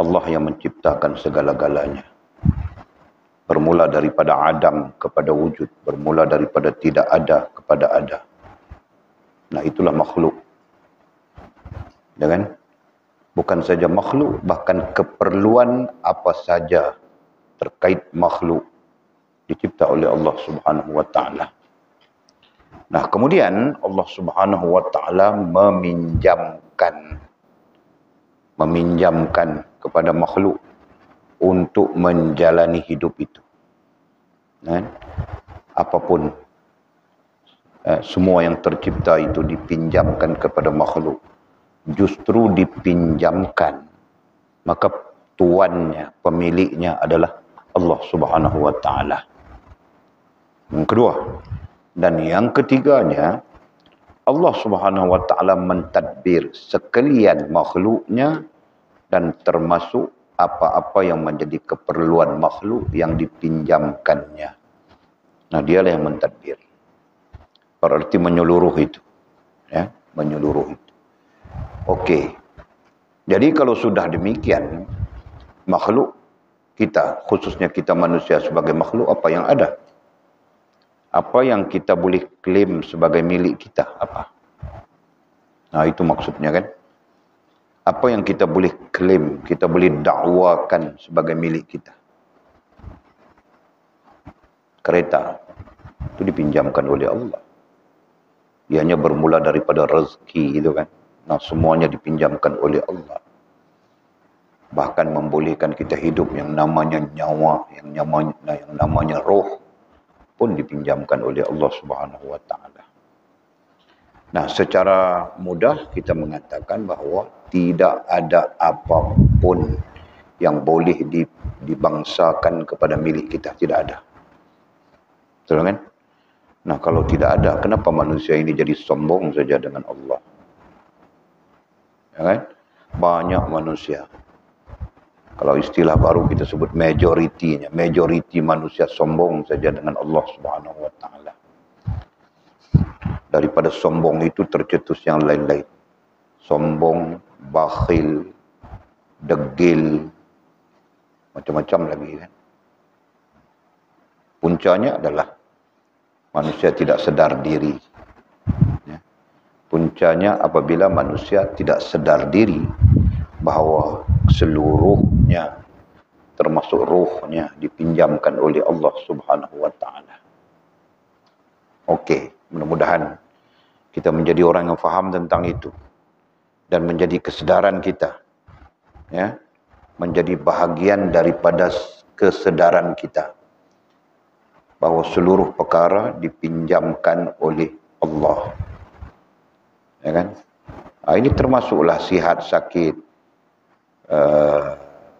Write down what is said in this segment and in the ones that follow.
Allah yang menciptakan segala-galanya. Bermula daripada Adam kepada wujud. Bermula daripada tidak ada kepada ada. Nah, itulah makhluk. Ya kan? Bukan saja makhluk, bahkan keperluan apa saja terkait makhluk dicipta oleh Allah Subhanahu wa taala. Nah, kemudian Allah Subhanahu wa taala meminjamkan kepada makhluk untuk menjalani hidup itu. Kan? Apapun semua yang tercipta itu dipinjamkan kepada makhluk. Justru dipinjamkan, maka tuannya, pemiliknya adalah Allah Subhanahu wa taala. Yang kedua, dan yang ketiganya, Allah Subhanahu wa taala mentadbir sekalian makhluknya dan termasuk apa-apa yang menjadi keperluan makhluk yang dipinjamkannya. Nah, dialah yang mentadbir. Berarti menyeluruh itu. Ya, menyeluruh itu. Okey. Jadi kalau sudah demikian, makhluk kita, khususnya kita manusia sebagai makhluk, apa yang ada? Apa yang kita boleh klaim sebagai milik kita? Apa? Nah, itu maksudnya kan. Apa yang kita boleh klaim, kita boleh dakwakan sebagai milik kita? Kereta itu dipinjamkan oleh Allah. Ianya bermula daripada rezeki itu kan. Nah, semuanya dipinjamkan oleh Allah. Bahkan membolehkan kita hidup yang namanya nyawa, yang namanya roh pun dipinjamkan oleh Allah Subhanahu wa taala. Nah, secara mudah kita mengatakan bahawa tidak ada apapun yang boleh dibangsakan kepada milik kita, tidak ada. Betul kan? Nah, kalau tidak ada, kenapa manusia ini jadi sombong saja dengan Allah? Ya kan? Banyak manusia. Kalau istilah baru kita sebut majoritinya. Majoriti manusia sombong saja dengan Allah Subhanahu wa taala. Daripada sombong itu tercetus yang lain-lain. Sombong, bakhil, degil, macam-macam lagi kan. Puncanya adalah manusia tidak sedar diri. Ya. Puncanya apabila manusia tidak sedar diri bahawa seluruhnya termasuk rohnya dipinjamkan oleh Allah Subhanahu wa taala. Okey, mudah-mudahan kita menjadi orang yang faham tentang itu dan menjadi kesedaran kita, ya, menjadi bahagian daripada kesedaran kita bahawa seluruh perkara dipinjamkan oleh Allah. Ya kan? Ini termasuklah sihat, sakit,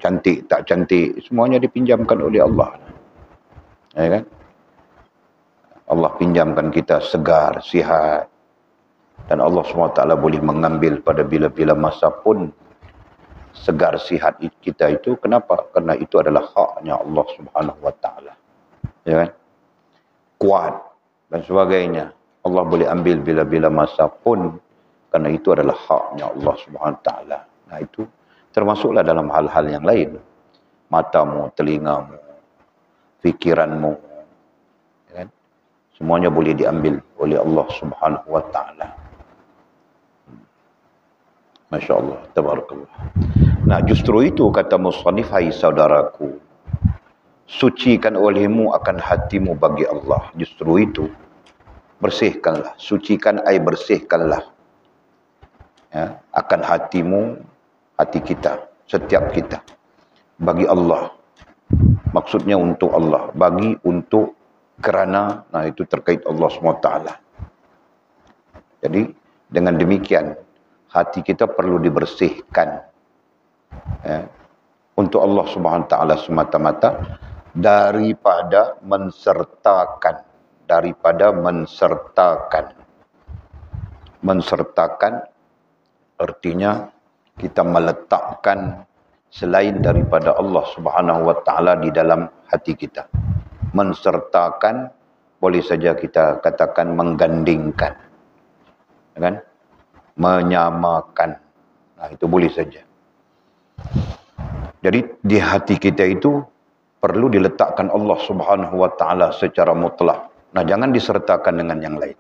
cantik, tak cantik, semuanya dipinjamkan oleh Allah. Ya kan? Allah pinjamkan kita segar, sihat. Dan Allah SWT boleh mengambil pada bila-bila masa pun segar sihat kita itu. Kenapa? Karena itu adalah haknya Allah SWT. Ya kan? Kuat dan sebagainya. Allah boleh ambil bila-bila masa pun karena itu adalah haknya Allah SWT. Nah, itu termasuklah dalam hal-hal yang lain. Matamu, telingamu, fikiranmu, ya kan? Semuanya boleh diambil oleh Allah Subhanahu wa taala. Masya Allah, tabarakallah. Nah, justru itu kata musannif, hai saudaraku, sucikan olehmu akan hatimu bagi Allah. Justru itu, bersihkanlah, sucikan ay bersihkanlah, ya, akan hatimu, hati kita, setiap kita, bagi Allah. Maksudnya untuk Allah, bagi, untuk, kerana, nah itu terkait Allah SWT. Jadi dengan demikian hati kita perlu dibersihkan, ya, untuk Allah SWT semata-mata, daripada mensertakan, mensertakan artinya kita meletakkan selain daripada Allah Subhanahu wa taala di dalam hati kita. Mensertakan boleh saja kita katakan menggandingkan, kan? Menyamakan. Nah, itu boleh saja. Jadi di hati kita itu perlu diletakkan Allah Subhanahu wa taala secara mutlak. Nah, jangan disertakan dengan yang lain.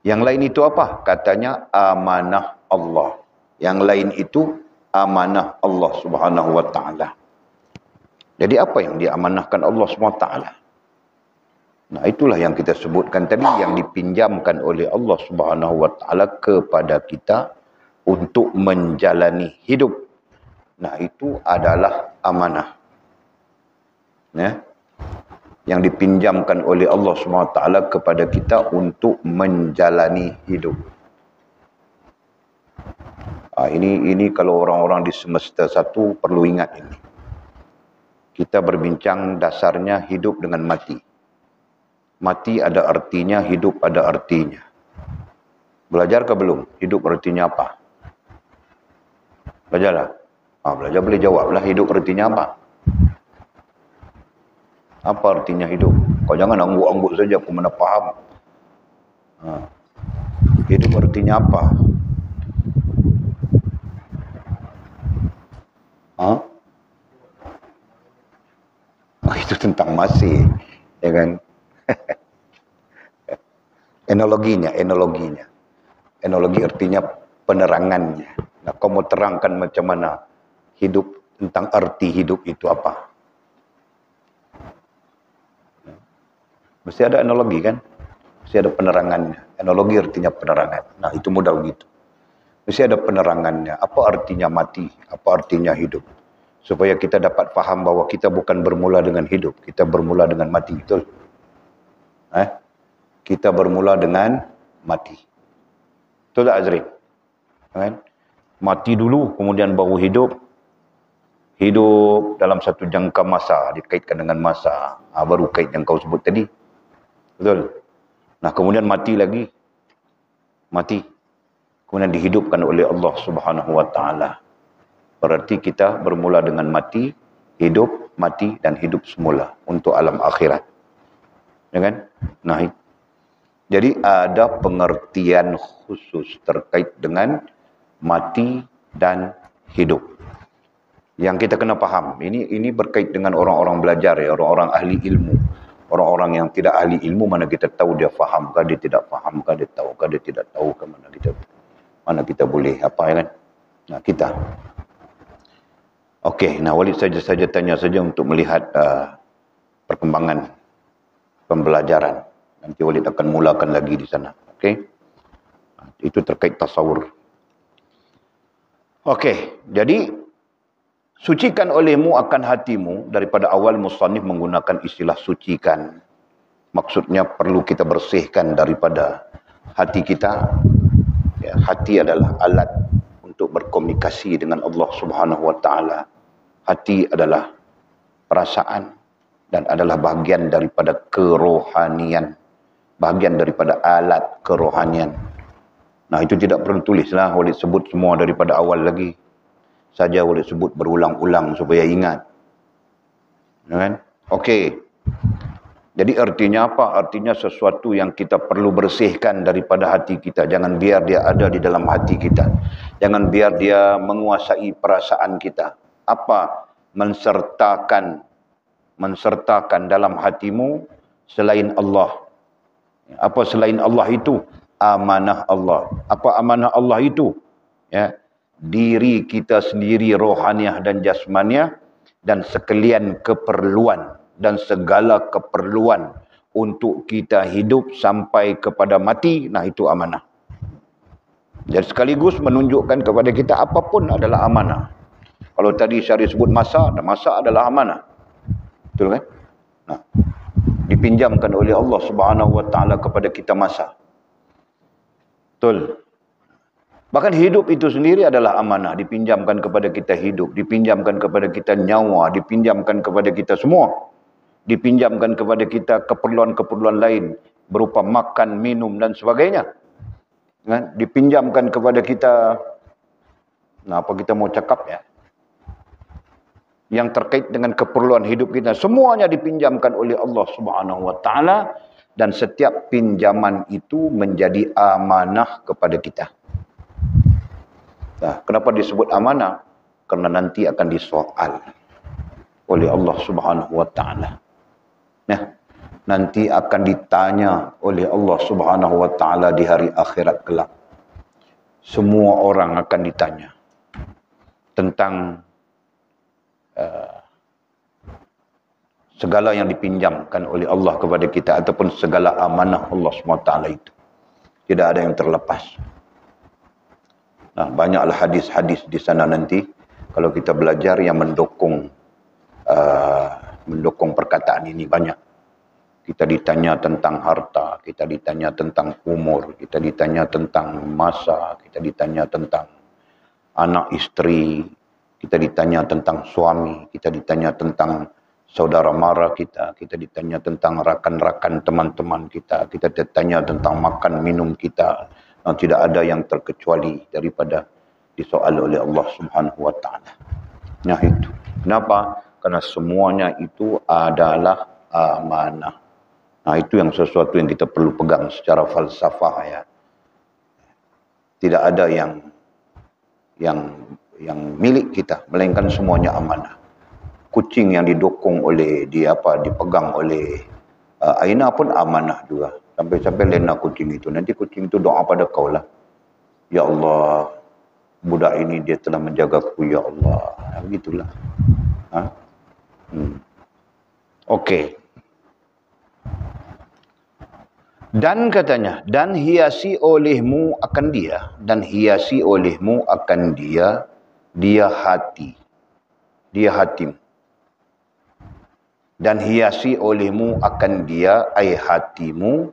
Yang lain itu apa? Katanya amanah Allah. Yang lain itu amanah Allah Subhanahu wa taala. Jadi apa yang diamanahkan Allah Subhanahu wa taala? Nah, itulah yang kita sebutkan tadi, yang dipinjamkan oleh Allah Subhanahu wa taala kepada kita untuk menjalani hidup. Nah, itu adalah amanah. Ya. Yang dipinjamkan oleh Allah Subhanahu wa taala kepada kita untuk menjalani hidup. Ini kalau orang-orang di semester 1 perlu ingat ini. Kita berbincang dasarnya hidup dengan mati. Mati ada artinya, hidup ada artinya. Belajar ke belum? Hidup artinya apa? Belajarlah. Belajar boleh jawablah, hidup artinya apa? Apa artinya hidup? Kau jangan angguk-angguk saja, aku mana faham. Hidup artinya apa? Itu tentang masih, ya kan? Enologinya. Enologi artinya penerangannya. Nah, kau mau terangkan macam mana hidup, tentang arti hidup itu apa? Mesti ada enologi kan? Mesti ada penerangannya. Enologi artinya penerangan. Nah, itu mudah begitu. Mesti ada penerangannya. Apa artinya mati? Apa artinya hidup? Supaya kita dapat faham bahwa kita bukan bermula dengan hidup. Kita bermula dengan mati. Betul? Kita bermula dengan mati. Betul tak Azrin? Mati dulu, kemudian baru hidup. Hidup dalam satu jangka masa. Dikaitkan dengan masa. Baru kait yang kau sebut tadi. Betul? Nah, kemudian mati lagi. Mati. Kemudian dihidupkan oleh Allah Subhanahu wa taala. Berarti kita bermula dengan mati, hidup, mati dan hidup semula untuk alam akhirat. Ya kan? Nah, jadi ada pengertian khusus terkait dengan mati dan hidup. Yang kita kena faham. Ini berkait dengan orang-orang belajar ya, orang-orang ahli ilmu. Orang-orang yang tidak ahli ilmu, mana kita tahu dia fahamkah, dia tidak fahamkah, dia tahukah, dia tidak tahukah, mana kita boleh apa ya kan? Nah, kita. Okey, nah Walid saja tanya saja untuk melihat perkembangan pembelajaran. Nanti Walid akan mulakan lagi di sana. Okey. Itu terkait tasawur. Okey, jadi sucikan olehmu akan hatimu. Daripada awal musannif menggunakan istilah sucikan. Maksudnya perlu kita bersihkan daripada hati kita. Ya, hati adalah alat untuk berkomunikasi dengan Allah Subhanahu wa taala. Hati adalah perasaan dan adalah bahagian daripada kerohanian. Bahagian daripada alat kerohanian. Nah, itu tidak perlu tulislah. Walid sebut semua daripada awal lagi. Saja Walid sebut berulang-ulang supaya ingat. Ya kan? Okey. Jadi artinya apa? Artinya sesuatu yang kita perlu bersihkan daripada hati kita. Jangan biar dia ada di dalam hati kita. Jangan biar dia menguasai perasaan kita. Apa? Mensertakan dalam hatimu selain Allah. Apa selain Allah itu? Amanah Allah. Apa amanah Allah itu? Ya, diri kita sendiri rohaniah dan jasmaniah dan sekalian keperluan dan segala keperluan untuk kita hidup sampai kepada mati. Nah, itu amanah. Jadi sekaligus menunjukkan kepada kita apapun adalah amanah. Kalau tadi Syarif sebut masa adalah amanah. Betul kan? Nah, dipinjamkan oleh Allah Subhanahu wa taala kepada kita masa. Betul. Bahkan hidup itu sendiri adalah amanah, dipinjamkan kepada kita hidup, dipinjamkan kepada kita nyawa, dipinjamkan kepada kita semua. Dipinjamkan kepada kita keperluan-keperluan lain berupa makan, minum dan sebagainya. Dipinjamkan kepada kita, nah apa kita mau cakap ya? Yang terkait dengan keperluan hidup kita, semuanya dipinjamkan oleh Allah Subhanahu wa taala dan setiap pinjaman itu menjadi amanah kepada kita. Nah, kenapa disebut amanah? Kerana nanti akan disoal oleh Allah Subhanahu wa taala. Nah, nanti akan ditanya oleh Allah Subhanahu wa taala di hari akhirat kelak. Semua orang akan ditanya tentang segala yang dipinjamkan oleh Allah kepada kita ataupun segala amanah Allah SWT itu. Tidak ada yang terlepas. Nah, banyaklah hadis-hadis di sana nanti kalau kita belajar yang mendukung perkataan ini banyak. Kita ditanya tentang harta, kita ditanya tentang umur, kita ditanya tentang masa, kita ditanya tentang anak isteri, kita ditanya tentang suami, kita ditanya tentang saudara mara kita, kita ditanya tentang rakan-rakan teman-teman kita, kita ditanya tentang makan minum kita. Nah, tidak ada yang terkecuali daripada disoal oleh Allah Subhanahu wa taala. Nah, itu. Kenapa? Karena semuanya itu adalah amanah. Nah, itu yang sesuatu yang kita perlu pegang secara falsafah ya. Tidak ada yang milik kita, melainkan semuanya amanah. Kucing yang didukung oleh dipegang oleh Aina pun amanah juga. Sampai-sampai lena kucing itu. Nanti kucing itu doa pada kau lah. Ya Allah, budak ini dia telah menjagaku, ya Allah. Begitulah. Okey. Dan katanya, dan hiasi olehmu akan dia, dan hiasi olehmu akan dia, dia hati. Dia hatimu. Dan hiasi olehmu akan dia, ai hatimu,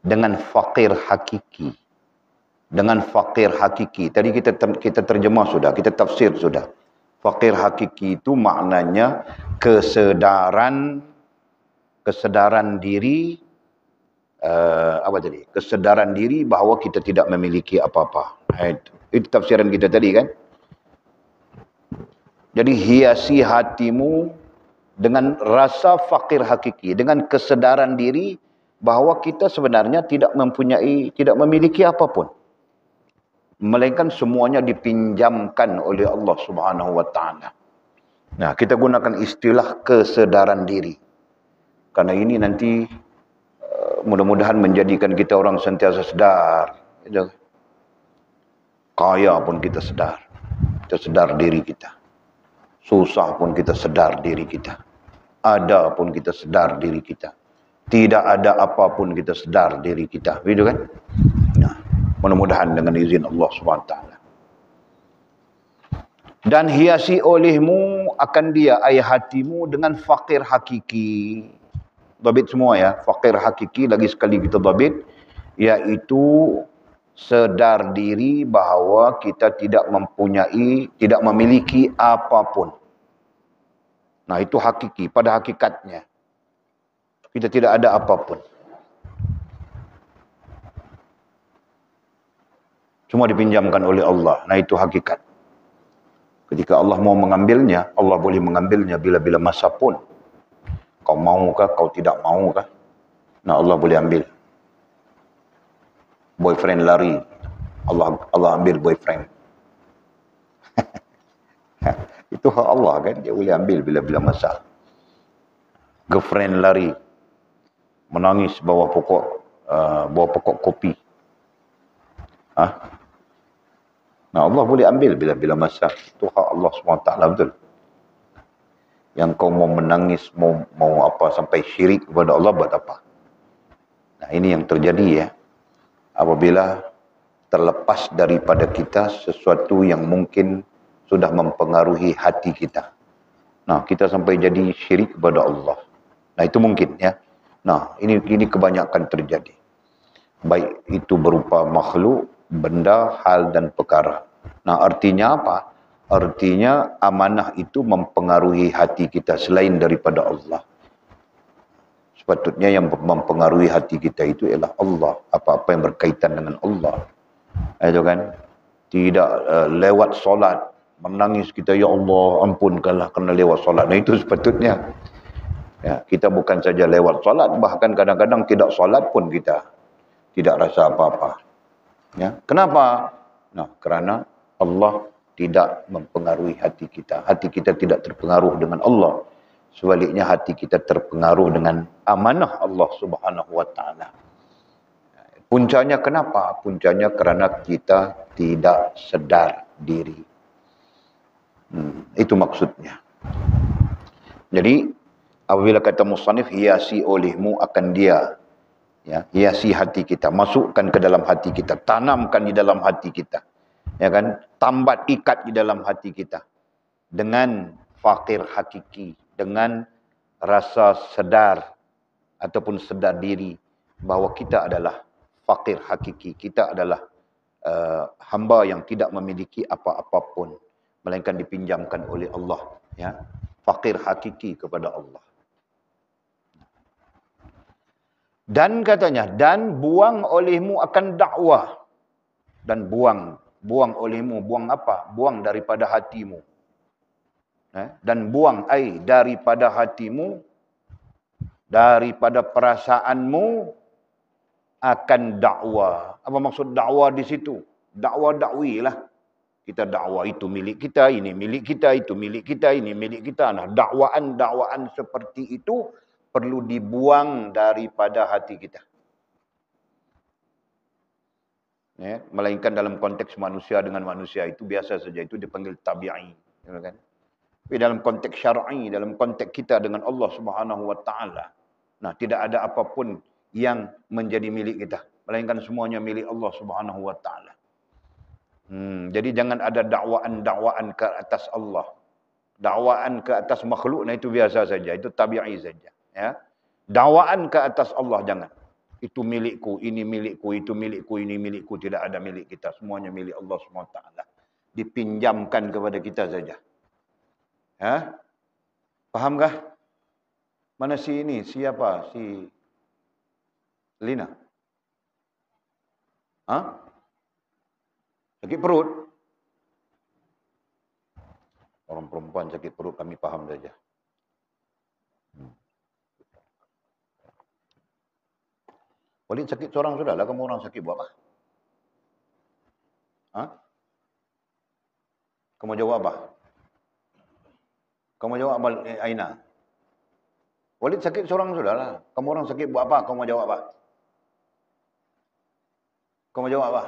dengan fakir hakiki. Dengan fakir hakiki. Tadi kita terjemah sudah, kita tafsir sudah. Fakir hakiki itu maknanya kesedaran diri, kesedaran diri bahawa kita tidak memiliki apa-apa. Itu tafsiran kita tadi kan. Jadi hiasi hatimu dengan rasa fakir hakiki, dengan kesedaran diri bahawa kita sebenarnya tidak memiliki apapun, melainkan semuanya dipinjamkan oleh Allah Subhanahu wa taala. Nah, kita gunakan istilah kesedaran diri. Karena ini nanti mudah-mudahan menjadikan kita orang sentiasa sedar. Kaya pun kita sedar. Kita sedar diri kita. Susah pun kita sedar diri kita. Ada pun kita sedar diri kita. Tidak ada apapun kita sedar diri kita. Begitu kan? Nah, mudah-mudahan dengan izin Allah SWT. Dan hiasi olehmu akan dia, ai hatimu, dengan fakir hakiki. Dhabit semua ya, fakir hakiki, lagi sekali kita dhabit, iaitu sedar diri bahawa kita tidak memiliki apapun. Nah, itu hakiki, pada hakikatnya. Kita tidak ada apapun. Semua dipinjamkan oleh Allah. Nah, itu hakikat. Ketika Allah mau mengambilnya, Allah boleh mengambilnya bila-bila masa pun. Kau maukah, kau tidak maukah? Nah, Allah boleh ambil. Boyfriend lari, Allah ambil boyfriend. Itu hak Allah kan, dia boleh ambil bila-bila masa. Girlfriend lari, menangis bawah pokok kopi. Nah, Allah boleh ambil bila-bila masa. Itu hak Allah SWT, betul. Yang kau mau menangis, mau apa sampai syirik kepada Allah, buat apa? Nah, ini yang terjadi ya. Apabila terlepas daripada kita sesuatu yang mungkin sudah mempengaruhi hati kita. Nah, kita sampai jadi syirik kepada Allah. Nah, itu mungkin ya. Nah, ini kebanyakan terjadi. Baik itu berupa makhluk, benda, hal dan perkara. Nah, artinya apa? Artinya amanah itu mempengaruhi hati kita selain daripada Allah. Sepatutnya yang mempengaruhi hati kita itu ialah Allah. Apa-apa yang berkaitan dengan Allah. Itu kan? Tidak lewat solat. Menangis kita, ya Allah ampunkanlah kerana lewat solat. Nah, itu sepatutnya. Ya, kita bukan saja lewat solat. Bahkan kadang-kadang tidak solat pun kita tidak rasa apa-apa. Ya, kenapa? Nah, kerana Allah tidak mempengaruhi hati kita. Hati kita tidak terpengaruh dengan Allah. Sebaliknya hati kita terpengaruh dengan amanah Allah Subhanahu wa taala. Puncanya kenapa? Puncanya kerana kita tidak sedar diri. Itu maksudnya. Jadi apabila kata musannif, hiasi olehmu akan dia, ya, hiasi hati kita, masukkan ke dalam hati kita, tanamkan di dalam hati kita, ya kan, tambat ikat di dalam hati kita dengan fakir hakiki, dengan rasa sedar ataupun sedar diri bahawa kita adalah fakir hakiki, kita adalah hamba yang tidak memiliki apa-apa pun melainkan dipinjamkan oleh Allah, ya, fakir hakiki kepada Allah. Dan katanya, dan buang olehmu akan dakwah. Dan buang olehmu, buang apa? Buang daripada hatimu. Dan buang daripada hatimu, daripada perasaanmu akan dakwah. Apa maksud dakwah di situ? Dakwah dakwi lah. Kita dakwah itu milik kita, ini milik kita, itu milik kita, ini milik kita. Nah, dakwaan seperti itu perlu dibuang daripada hati kita. Ya, melainkan dalam konteks manusia dengan manusia itu biasa saja, itu dipanggil tabi'i, ya kan? Tapi dalam konteks syar'i, dalam konteks kita dengan Allah Subhanahu wa taala, nah, tidak ada apapun yang menjadi milik kita, melainkan semuanya milik Allah Subhanahu wa taala. Jadi jangan ada dakwaan ke atas Allah. Dakwaan ke atas makhluk, nah itu biasa saja, itu tabi'i saja, ya. Dakwaan ke atas Allah jangan. Itu milikku, ini milikku, itu milikku, ini milikku, tidak ada milik kita, semuanya milik Allah SWT. Dipinjamkan kepada kita saja. Ya? Fahamkah? Mana si ini? Siapa? Si Lina? Hah? Sakit perut? Orang perempuan sakit perut kami faham saja. Walid sakit seorang sudahlah, kamu orang sakit buat apa? Hah? Kamu jawab apa? Kamu jawab apa, Aina? Walid sakit seorang sudahlah, kamu orang sakit buat apa? Kamu jawab apa? Kamu jawab apa?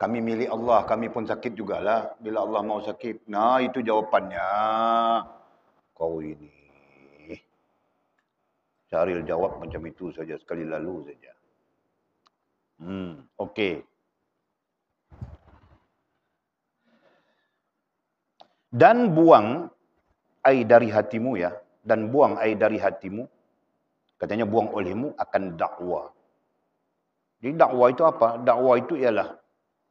Kami milik Allah, kami pun sakit jugalah. Bila Allah mau sakit. Nah, itu jawapannya. Kau ini. Syaril jawab macam itu saja, sekali lalu saja. Okey. Dan buang air dari hatimu, ya. Dan buang air dari hatimu. Katanya buang olehmu akan dakwah. Jadi dakwah itu apa? Dakwah itu ialah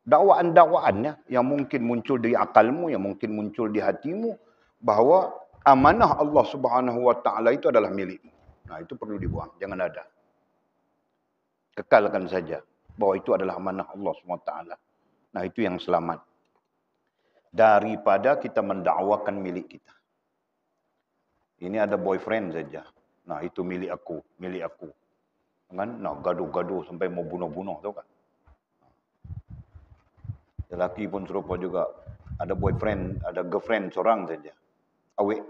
dakwaan-dakwaannya yang mungkin muncul di akalmu, yang mungkin muncul di hatimu, bahawa amanah Allah Subhanahu wa taala itu adalah milikmu. Nah, itu perlu dibuang, jangan ada. Kekalkan saja bahawa itu adalah amanah Allah Subhanahu wa taala. Nah, itu yang selamat daripada kita mendakwakan milik kita. Ini ada boyfriend saja. Nah, itu milik aku, milik aku. Kan nak gaduh-gaduh sampai mau bunuh-bunuh, tahu kan? Lelaki pun serupa juga. Ada boyfriend, ada girlfriend seorang saja. Awek.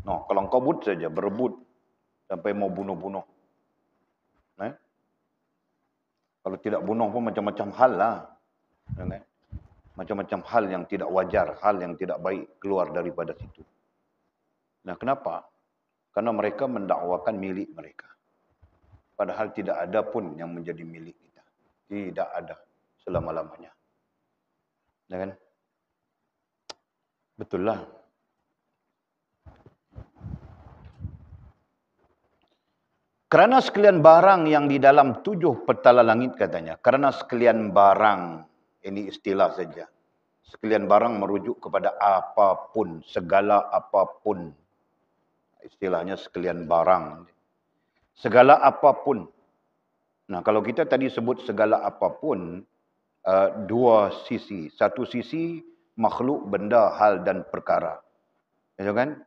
No, kalau kabut saja, berebut sampai mau bunuh-bunuh. Kalau tidak bunuh pun macam-macam hal lah. Macam-macam hal yang tidak wajar, hal yang tidak baik keluar daripada situ. Nah, kenapa? Karena mereka mendakwakan milik mereka. Padahal tidak ada pun yang menjadi milik kita. Tidak ada selama-lamanya. Ya kan? Betul lah. Kerana sekalian barang yang di dalam 7 petala langit katanya. Kerana sekalian barang, ini istilah saja. Sekalian barang merujuk kepada apapun, segala apapun. Istilahnya sekalian barang. Segala apapun. Nah, kalau kita tadi sebut segala apapun, dua sisi. Satu sisi makhluk, benda, hal dan perkara. Ya kan?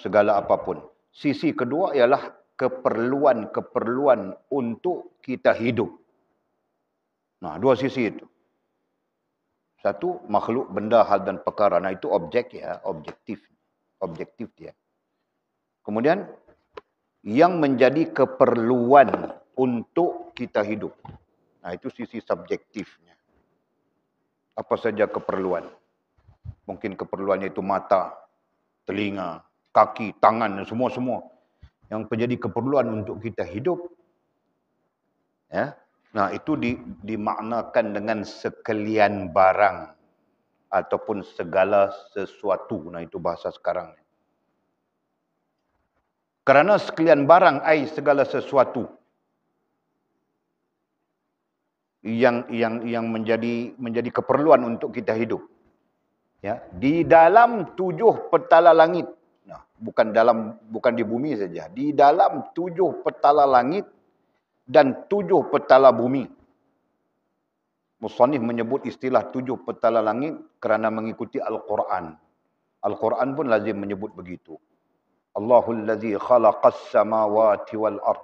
Segala apapun. Sisi kedua ialah keperluan-keperluan untuk kita hidup. Nah, dua sisi itu. Satu, makhluk, benda, hal dan perkara. Nah, itu objek ya, objektif. Objektif dia. Kemudian, yang menjadi keperluan untuk kita hidup. Nah, itu sisi subjektifnya. Apa saja keperluan? Mungkin keperluannya itu mata, telinga, kaki, tangan, semua-semua. Yang menjadi keperluan untuk kita hidup. Ya. Nah, itu dimaknakan dengan sekalian barang ataupun segala sesuatu. Nah, itu bahasa sekarang. Kerana sekalian barang ai segala sesuatu yang menjadi keperluan untuk kita hidup. Ya, di dalam 7 petala langit. Nah, bukan di bumi saja. Di dalam 7 petala langit dan 7 petala bumi. Musannif menyebut istilah 7 petala langit kerana mengikuti Al-Quran. Al-Quran pun lazim menyebut begitu. Allahul ladzi khalaqas samawati wal ard.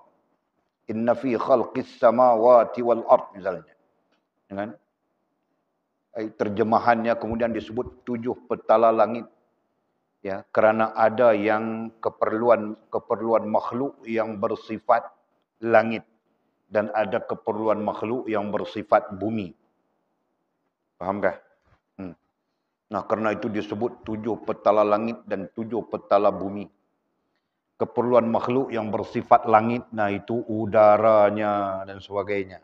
Inna fi khalqis samawati wal ard misalnya. Dengan terjemahannya kemudian disebut 7 petala langit. Ya, kerana ada yang keperluan makhluk yang bersifat langit dan ada keperluan makhluk yang bersifat bumi. Fahamkah? Nah, kerana itu disebut 7 petala langit dan 7 petala bumi. Keperluan makhluk yang bersifat langit, nah itu udaranya dan sebagainya.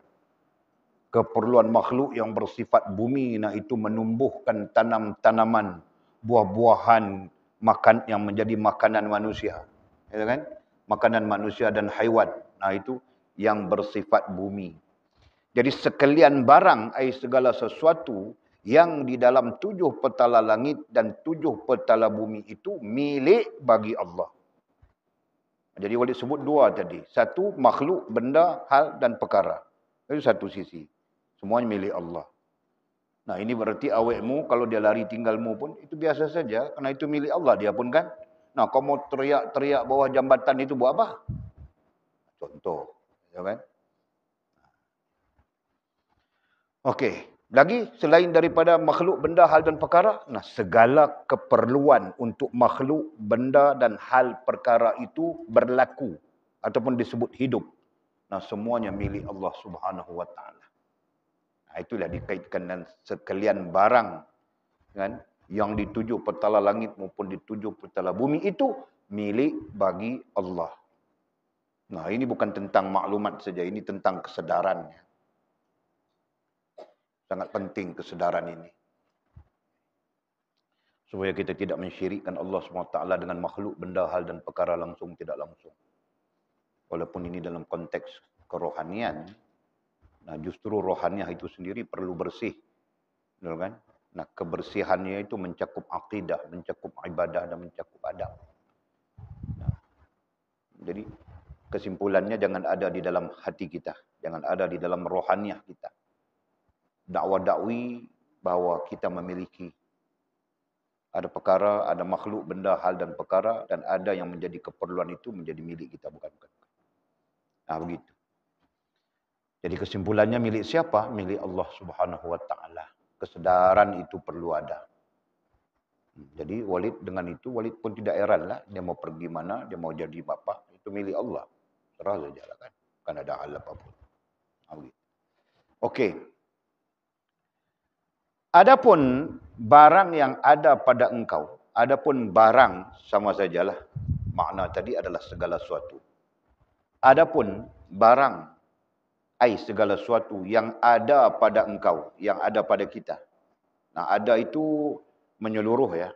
Keperluan makhluk yang bersifat bumi, nah itu menumbuhkan tanam-tanaman, buah-buahan, makan yang menjadi makanan manusia. Ya kan? Makanan manusia dan haiwan. Nah itu yang bersifat bumi. Jadi sekalian barang, segala sesuatu yang di dalam 7 petala langit dan 7 petala bumi itu milik bagi Allah. Jadi Walid sebut 2 tadi. Satu, makhluk, benda, hal dan perkara. Itu satu sisi. Semuanya milik Allah. Nah ini berarti awekmu kalau dia lari tinggalmu pun itu biasa saja. Karena itu milik Allah dia pun kan. Nah kau mau teriak-teriak bawah jambatan itu buat apa? Contoh. Ya kan? Okey. Lagi selain daripada makhluk, benda, hal dan perkara. Nah segala keperluan untuk makhluk, benda dan hal perkara itu berlaku. Ataupun disebut hidup. Nah semuanya milik Allah Subhanahu Wa Taala. Nah, itulah dikaitkan dengan sekalian barang. Kan? Yang di 7 petala langit maupun di 7 petala bumi itu milik bagi Allah. Nah ini bukan tentang maklumat saja. Ini tentang kesedarannya. Sangat penting kesedaran ini. Supaya kita tidak mensyirikkan Allah SWT dengan makhluk, benda, hal dan perkara langsung tidak langsung. Walaupun ini dalam konteks kerohanian, nah justru rohaniah itu sendiri perlu bersih. Betul kan? Nah kebersihannya itu mencakup akidah, mencakup ibadah dan mencakup adab. Nah, jadi kesimpulannya jangan ada di dalam hati kita. Jangan ada di dalam rohaniah kita. Dakwah-dakwi bahawa kita memiliki ada perkara, ada makhluk, benda, hal dan perkara dan ada yang menjadi keperluan itu menjadi milik kita bukan. Nah begitu. Jadi kesimpulannya milik siapa? Milik Allah Subhanahu Wa Taala. Kesedaran itu perlu ada. Jadi Walid dengan itu Walid pun tidak heran lah dia mau pergi mana, dia mau jadi bapa itu milik Allah. Serah saja lah kan. Bukan ada hal apapun. Nah, begitu. Okey. Adapun barang yang ada pada engkau, adapun barang sama sajalah makna tadi adalah segala sesuatu. Adapun barang segala sesuatu yang ada pada engkau, yang ada pada kita. Nah, ada itu menyeluruh ya.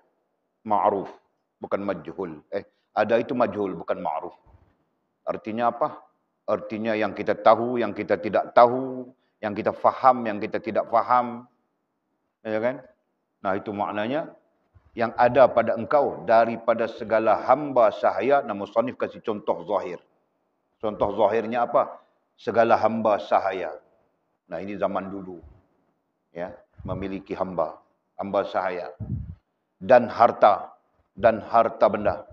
Ma'ruf, bukan majhul. Ada itu majhul, bukan ma'ruf. Artinya apa? Artinya yang kita tahu, yang kita tidak tahu, yang kita faham, yang kita tidak faham. Ya kan? Nah itu maknanya yang ada pada engkau daripada segala hamba sahaya. Nah musannif kasih contoh zahir. Contoh zahirnya apa? Segala hamba sahaya. Nah ini zaman dulu. Ya, memiliki hamba sahaya. Dan harta benda.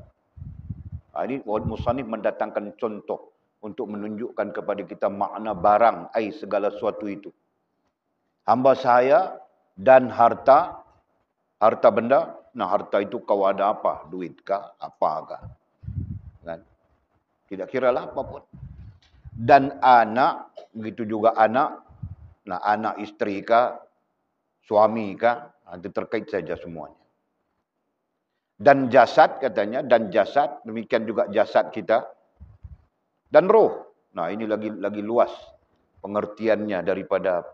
Nah, ini musannif mendatangkan contoh untuk menunjukkan kepada kita makna barang, segala sesuatu itu. Hamba sahaya dan harta benda. Nah, harta itu kau ada apa? Duit kah? Apakah? Kan? Tidak kiralah apapun. Dan anak, begitu juga anak. Nah, anak isteri kah? Suami kah? Itu terkait saja semuanya. Dan jasad katanya, dan jasad, demikian juga jasad kita. Dan roh. Nah, ini lagi luas pengertiannya daripada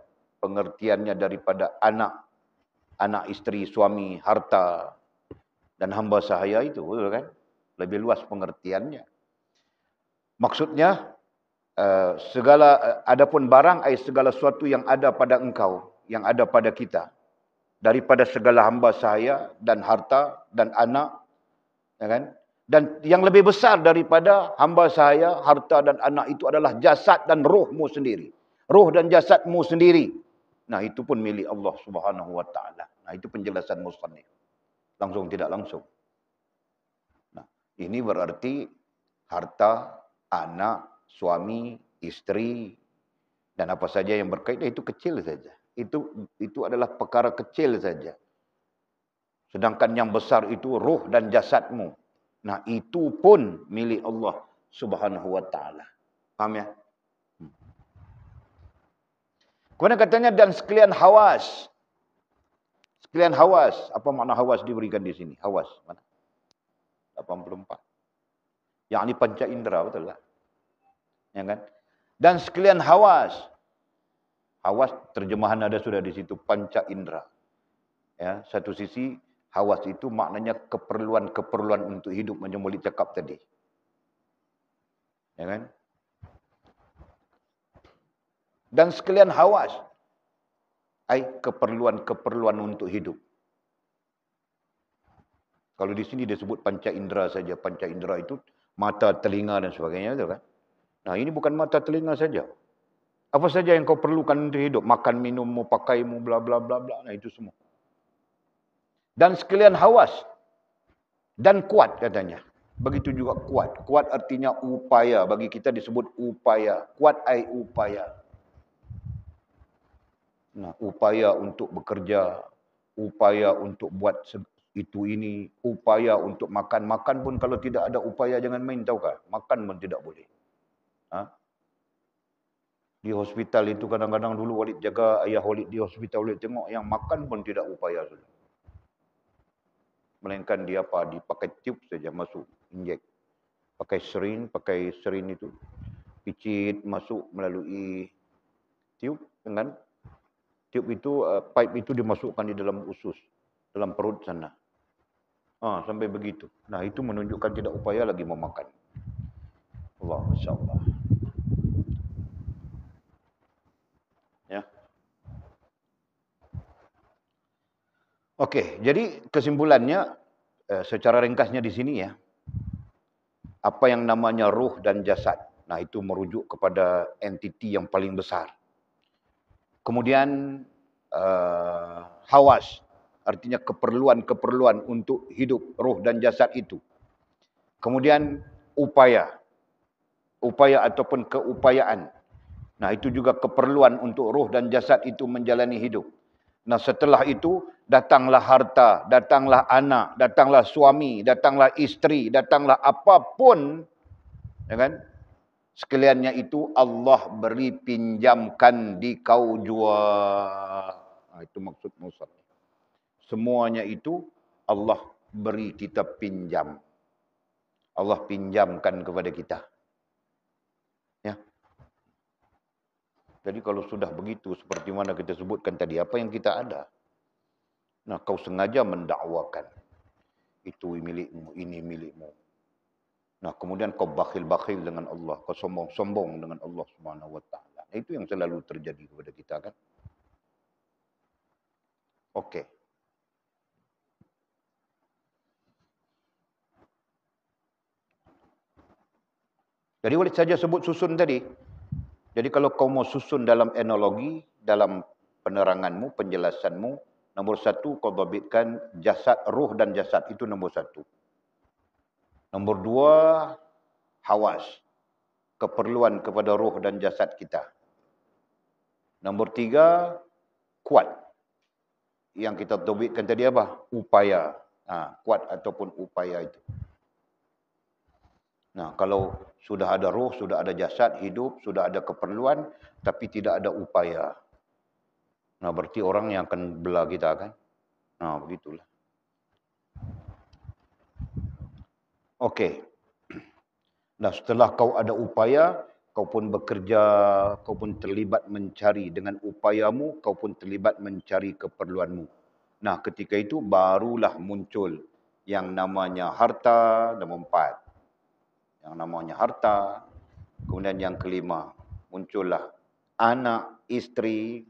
anak isteri, suami, harta dan hamba sahaya itu, betul kan? Lebih luas pengertiannya. Maksudnya adapun barang segala sesuatu yang ada pada engkau, yang ada pada kita, daripada segala hamba sahaya dan harta dan anak, ya kan? Dan yang lebih besar daripada hamba sahaya, harta dan anak itu adalah jasad dan rohmu sendiri. Roh dan jasadmu sendiri. Nah, itu pun milik Allah Subhanahu wa taala. Nah, itu penjelasan musannif. Langsung tidak langsung. Nah, ini berarti harta, anak, suami, istri dan apa saja yang berkaitan itu kecil saja. Itu adalah perkara kecil saja. Sedangkan yang besar itu roh dan jasadmu. Nah, itu pun milik Allah Subhanahu wa taala. Paham ya? Kemudian katanya dan sekalian hawas. Sekalian hawas. Apa makna hawas diberikan di sini? Hawas mana? 84. Yang ini panca indera, betul lah. Ya kan? Dan sekalian hawas. Hawas terjemahan ada sudah di situ, panca indera. Ya, satu sisi hawas itu maknanya keperluan-keperluan untuk hidup, macam Maulid cakap tadi. Ya kan? Dan sekalian hawas, keperluan-keperluan untuk hidup. Kalau di sini disebut panca indera saja. Panca indera itu mata, telinga dan sebagainya, betul kan? Nah, ini bukan mata, telinga saja. Apa saja yang kau perlukan untuk hidup, makan, minummu, pakaimu, bla bla bla bla. Nah, itu semua. Dan sekalian hawas dan kuat katanya. Begitu juga kuat. Kuat artinya upaya. Bagi kita disebut upaya. Kuat upaya. Nah, upaya untuk bekerja, upaya untuk buat itu ini, upaya untuk makan. Makan pun kalau tidak ada upaya jangan main, tahu kah? Makan pun tidak boleh. Ha? Di hospital itu kadang-kadang dulu Walid jaga, ayah Walid di hospital, Walid tengok yang makan pun tidak upaya sudah. Melainkan dia apa? Dipakai tube saja masuk, injek. Pakai serin itu. Picit masuk melalui tube dengan tube itu, pipe itu dimasukkan di dalam usus, dalam perut sana. Sampai begitu. Nah, itu menunjukkan tidak upaya lagi memakan. Allah, insyaAllah. Ya. Okey, jadi kesimpulannya secara ringkasnya di sini ya. Apa yang namanya ruh dan jasad. Nah, itu merujuk kepada entiti yang paling besar. Kemudian hawas, artinya keperluan-keperluan untuk hidup roh dan jasad itu. Kemudian upaya ataupun keupayaan. Nah, itu juga keperluan untuk roh dan jasad itu menjalani hidup. Nah, setelah itu datanglah harta, datanglah anak, datanglah suami, datanglah isteri, datanglah apapun, ya kan? Sekaliannya itu Allah beri pinjamkan di kau jual. Itu maksud Musa. Semuanya itu Allah beri kita pinjam. Allah pinjamkan kepada kita. Ya. Jadi kalau sudah begitu, seperti mana kita sebutkan tadi, apa yang kita ada. Nah, kau sengaja mendakwakan. Itu milikmu, ini milikmu. Nah, kemudian kau bakhil-bakhil dengan Allah. Kau sombong-sombong dengan Allah Subhanahu wa taala. Itu yang selalu terjadi kepada kita kan. Okey. Jadi boleh saja sebut susun tadi. Jadi kalau kau mau susun dalam analogi, dalam peneranganmu, penjelasanmu, nombor satu kau dhabitkan jasad, ruh dan jasad. Itu nombor satu. Nombor dua, hawas. Keperluan kepada ruh dan jasad kita. Nombor tiga, kuat. Yang kita tauhidkan tadi apa? Upaya. Kuat ataupun upaya itu. Nah, kalau sudah ada roh, sudah ada jasad hidup, sudah ada keperluan, tapi tidak ada upaya. Nah, berarti orang yang akan bela kita kan? Nah, begitulah. Okey. Nah, setelah kau ada upaya, kau pun bekerja, kau pun terlibat mencari dengan upayamu, kau pun terlibat mencari keperluanmu. Nah, ketika itu barulah muncul yang namanya harta, nombor 4. Yang namanya harta. Kemudian yang kelima, muncullah anak, isteri.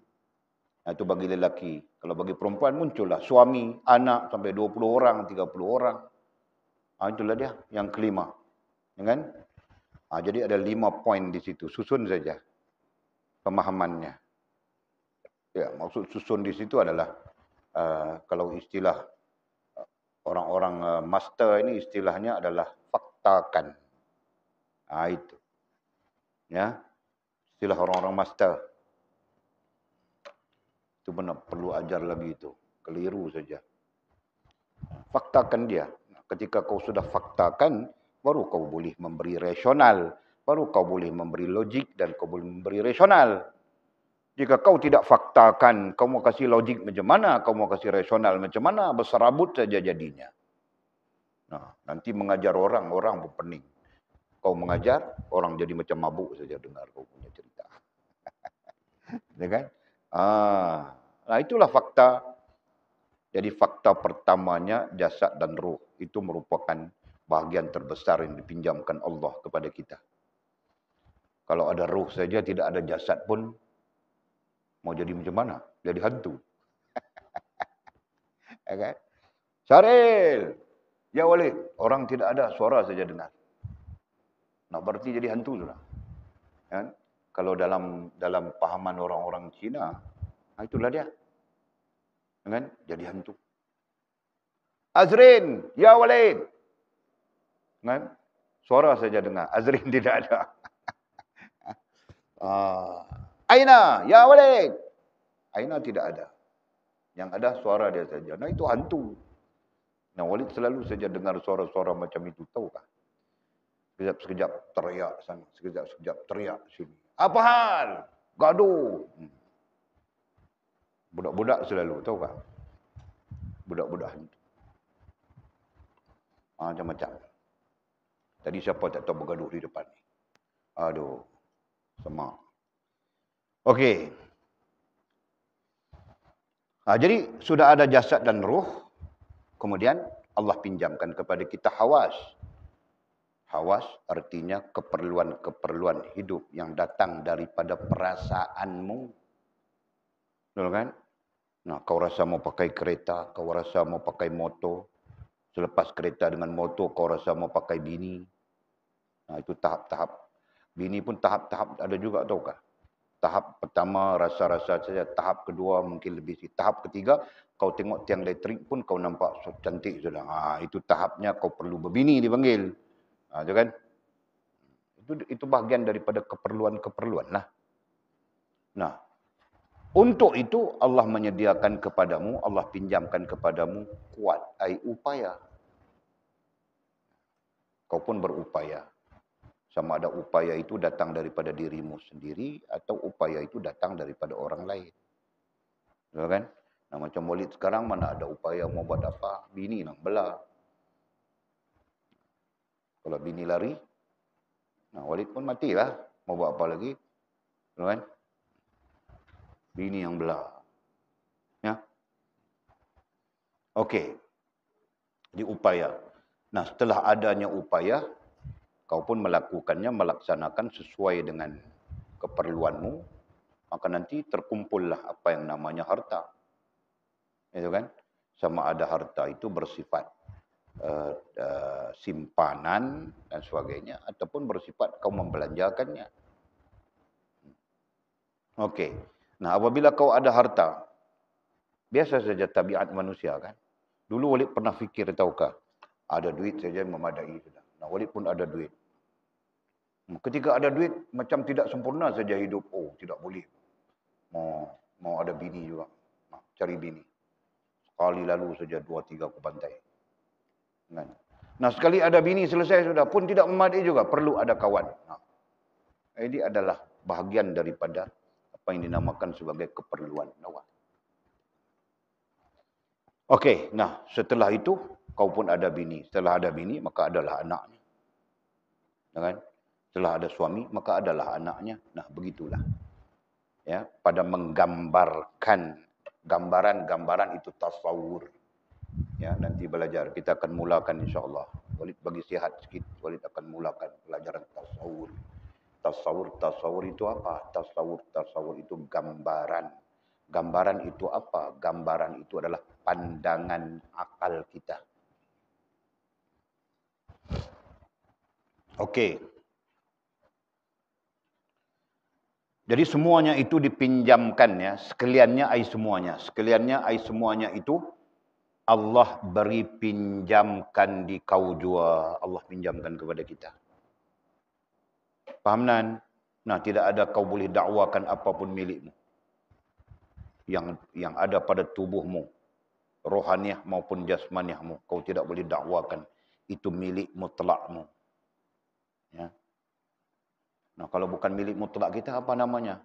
Itu bagi lelaki. Kalau bagi perempuan, muncullah suami, anak sampai 20 orang, 30 orang. Itulah dia yang kelima. Kan? Jadi ada 5 poin di situ. Susun saja pemahamannya. Ya, maksud susun di situ adalah kalau istilah orang-orang master ini istilahnya adalah faktakan. Itu. Ya. Istilah orang-orang master. Itu benar perlu ajar lagi itu. Keliru saja. Faktakan dia. Ketika kau sudah faktakan, baru kau boleh memberi rasional. Baru kau boleh memberi logik dan kau boleh memberi rasional. Jika kau tidak faktakan, kau mau kasih logik macam mana, kau mau kasih rasional macam mana, berserabut saja jadinya. Nah, nanti mengajar orang pun pening. Kau mengajar, orang jadi macam mabuk saja dengar kau punya cerita. Ya kan? Nah, itulah fakta. Jadi fakta pertamanya jasad dan roh itu merupakan bahagian terbesar yang dipinjamkan Allah kepada kita. Kalau ada roh saja tidak ada jasad pun mau jadi macam mana? Jadi hantu. Ya kan? Syaril, ya Walid, orang tidak ada suara saja dengar. Nah, berarti jadi hantu sudah. Kan? Kalau dalam pahaman orang-orang Cina, itulah dia. Kan? Jadi hantu. Azrin, ya Walid. Kan? Suara saja dengar. Azrin tidak ada. Aina, ya Walid. Aina tidak ada. Yang ada suara dia saja. Nah, itu hantu. Nah, Walid selalu saja dengar suara-suara macam itu. Tahukah? Sekejap-sekejap teriak sana. Sekejap-sekejap teriak sini. Apa hal? Gaduh. Budak-budak selalu. Tahukah? Budak-budak hantu. Macam-macam. Tadi siapa tak tahu bergaduh di depan ni. Aduh. Semak. Okey. Jadi sudah ada jasad dan roh. Kemudian Allah pinjamkan kepada kita hawas. Hawas artinya keperluan-keperluan hidup yang datang daripada perasaanmu. Betul kan? Nah, kau rasa mau pakai kereta, kau rasa mau pakai motor. Selepas kereta dengan motor, kau rasa mau pakai bini. Nah, itu tahap-tahap. Bini pun tahap-tahap ada juga, tahukah? Tahap pertama rasa-rasa saja. Tahap kedua mungkin lebih. Tahap ketiga, kau tengok tiang elektrik pun kau nampak cantik sudah. Itu tahapnya kau perlu berbini dipanggil. Itu kan? Itu bahagian daripada keperluan-keperluan lah. Nah, untuk itu Allah menyediakan kepadamu, Allah pinjamkan kepadamu kuat, upaya. Kau pun berupaya. Sama ada upaya itu datang daripada dirimu sendiri atau upaya itu datang daripada orang lain. Betul kan? Nah, macam Walid sekarang mana ada upaya mau buat apa? Bini nak belah. Kalau bini lari, nah Walid pun matilah. Mau buat apa lagi? Betul kan? Bini yang belah. Ya. Okey. Jadi upaya. Nah, setelah adanya upaya, kau pun melakukannya, melaksanakan sesuai dengan keperluanmu, maka nanti terkumpullah apa yang namanya harta. Itu kan? Sama ada harta itu bersifat simpanan dan sebagainya, ataupun bersifat kau membelanjakannya. Okey. Nah, apabila kau ada harta, biasa saja tabiat manusia kan. Dulu Walid pernah fikir, tahukah? Ada duit saja memadai sudah. Nah, Walid pun ada duit. Ketika ada duit, macam tidak sempurna saja hidup. Oh, tidak boleh. Mau ada bini juga. cari bini. Sekali lalu saja 2-3 aku bantai. Kan? Nah, sekali ada bini selesai sudah pun tidak memadai juga, perlu ada kawan. Nah, ini adalah bahagian daripada apa yang dinamakan sebagai keperluan. Okey, nah setelah itu kau pun ada bini. Setelah ada bini maka adalah anaknya. Kan? Setelah ada suami maka adalah anaknya. Nah, begitulah. Ya, pada menggambarkan gambaran-gambaran itu tasawur. Ya, nanti belajar. Kita akan mulakan insya-Allah. Walid bagi sihat sikit, Walid akan mulakan pelajaran tasawur. Tasawur itu apa? Tasawur itu gambaran. Gambaran itu apa? Gambaran itu adalah pandangan akal kita. Okey. Jadi semuanya itu dipinjamkan ya, sekaliannya ai semuanya. Sekaliannya ai semuanya itu Allah beri pinjamkan di kau jua. Allah pinjamkan kepada kita. Faham nan? Nah, tidak ada kau boleh dakwakan apapun milikmu. Yang ada pada tubuhmu, rohaniah maupun jasmaniahmu, kau tidak boleh dakwakan itu milik mutlakmu. Ya. Nah, kalau bukan milik mutlak kita apa namanya?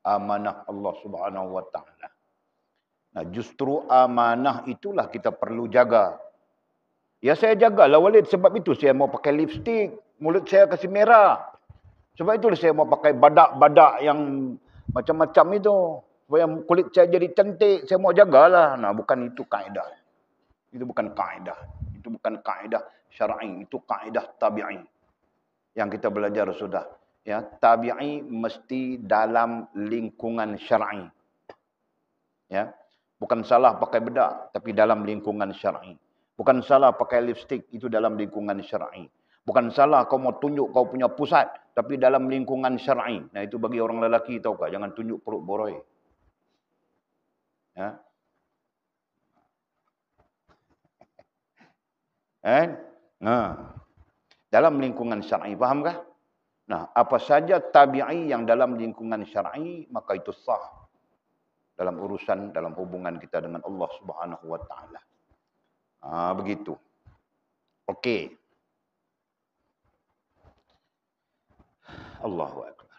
Amanah Allah Subhanahu wa taala. Nah, justru amanah itulah kita perlu jaga. Ya, saya jagalah Walid, sebab itu saya mau pakai lipstik, mulut saya kasih merah. Sebab itulah saya mau pakai badak-badak yang macam-macam itu. Supaya kulit saya jadi cantik, saya mau jagalah. Nah, bukan itu kaedah. Itu bukan kaedah. Itu bukan kaedah syar'i, itu kaedah tabi'i. Yang kita belajar sudah. Ya, tabi'i mesti dalam lingkungan syar'i. Ya. Bukan salah pakai bedak, tapi dalam lingkungan syar'i. Bukan salah pakai lipstik, itu dalam lingkungan syar'i. Bukan salah kau mau tunjuk kau punya pusat, tapi dalam lingkungan syar'i. Nah, itu bagi orang lelaki tahu tak? Jangan tunjuk perut boroi. Ya. Nah, dalam lingkungan syar'i, fahamkah? Nah, apa saja tabi'i yang dalam lingkungan syar'i, maka itu sah. Dalam urusan, dalam hubungan kita dengan Allah Subhanahu wa taala. Begitu. Okey. Allahu akbar.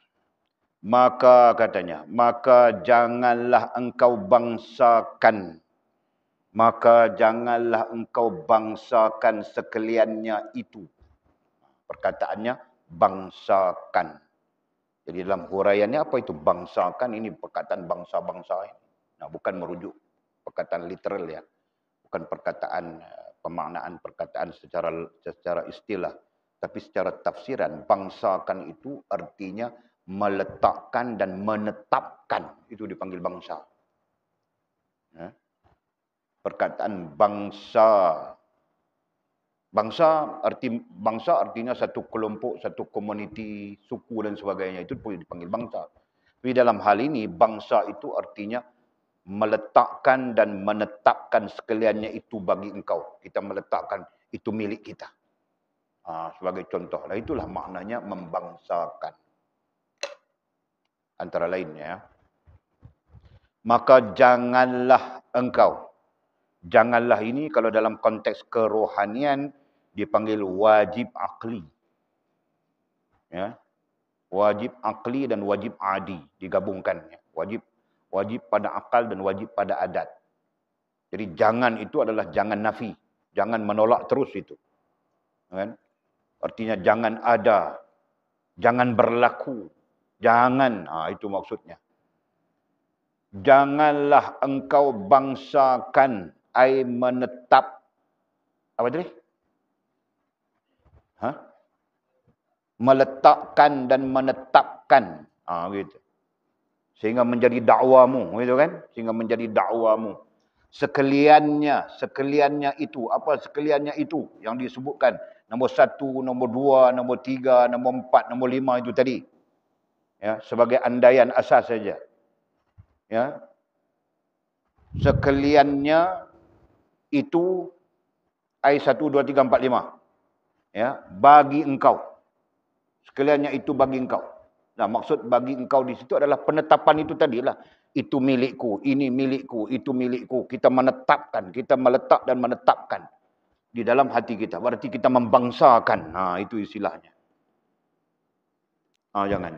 Maka katanya, maka janganlah engkau bangsakan. Maka janganlah engkau bangsakan sekaliannya itu. Perkataannya bangsakan. Jadi dalam huraiannya apa itu bangsakan? Ini perkataan bangsa-bangsa ini. Nah, bukan merujuk perkataan literal ya. Bukan perkataan pemaknaan perkataan secara istilah, tapi secara tafsiran. Bangsakan itu artinya meletakkan dan menetapkan. Itu dipanggil bangsa. Ya. Perkataan bangsa. Bangsa artinya satu kelompok, satu komuniti, suku dan sebagainya. Itu boleh dipanggil bangsa. Tapi dalam hal ini, bangsa itu artinya meletakkan dan menetapkan sekaliannya itu bagi engkau. Kita meletakkan itu milik kita. Sebagai contoh. Itulah maknanya membangsakan. Antara lainnya. Maka janganlah engkau. Janganlah ini kalau dalam konteks kerohanian dipanggil wajib akli. Ya. Wajib akli dan wajib adi digabungkan. Ya. Wajib pada akal dan wajib pada adat. Jadi jangan itu adalah jangan nafi. Jangan menolak terus itu. Kan? Artinya jangan ada. Jangan berlaku. Jangan. Itu maksudnya. Janganlah engkau bangsakan. Ai menetap. Apa tadi? Meletakkan dan menetapkan. Gitu. Sehingga menjadi dakwamu, gitu kan? Sehingga menjadi dakwamu. Sekaliannya itu. Apa sekaliannya itu yang disebutkan? Nombor 1, nombor 2, nombor 3, nombor 4, nombor 5 itu tadi. Ya, sebagai andaian asas saja. Ya. Sekaliannya itu ayat 1, 2, 3, 4, 5. Ya, bagi engkau. Sekaliannya itu bagi engkau. Nah, maksud bagi engkau di situ adalah penetapan itu tadilah. Itu milikku, ini milikku, itu milikku. Kita menetapkan, kita meletak dan menetapkan di dalam hati kita. Berarti kita membangsakan. Itu istilahnya. Jangan.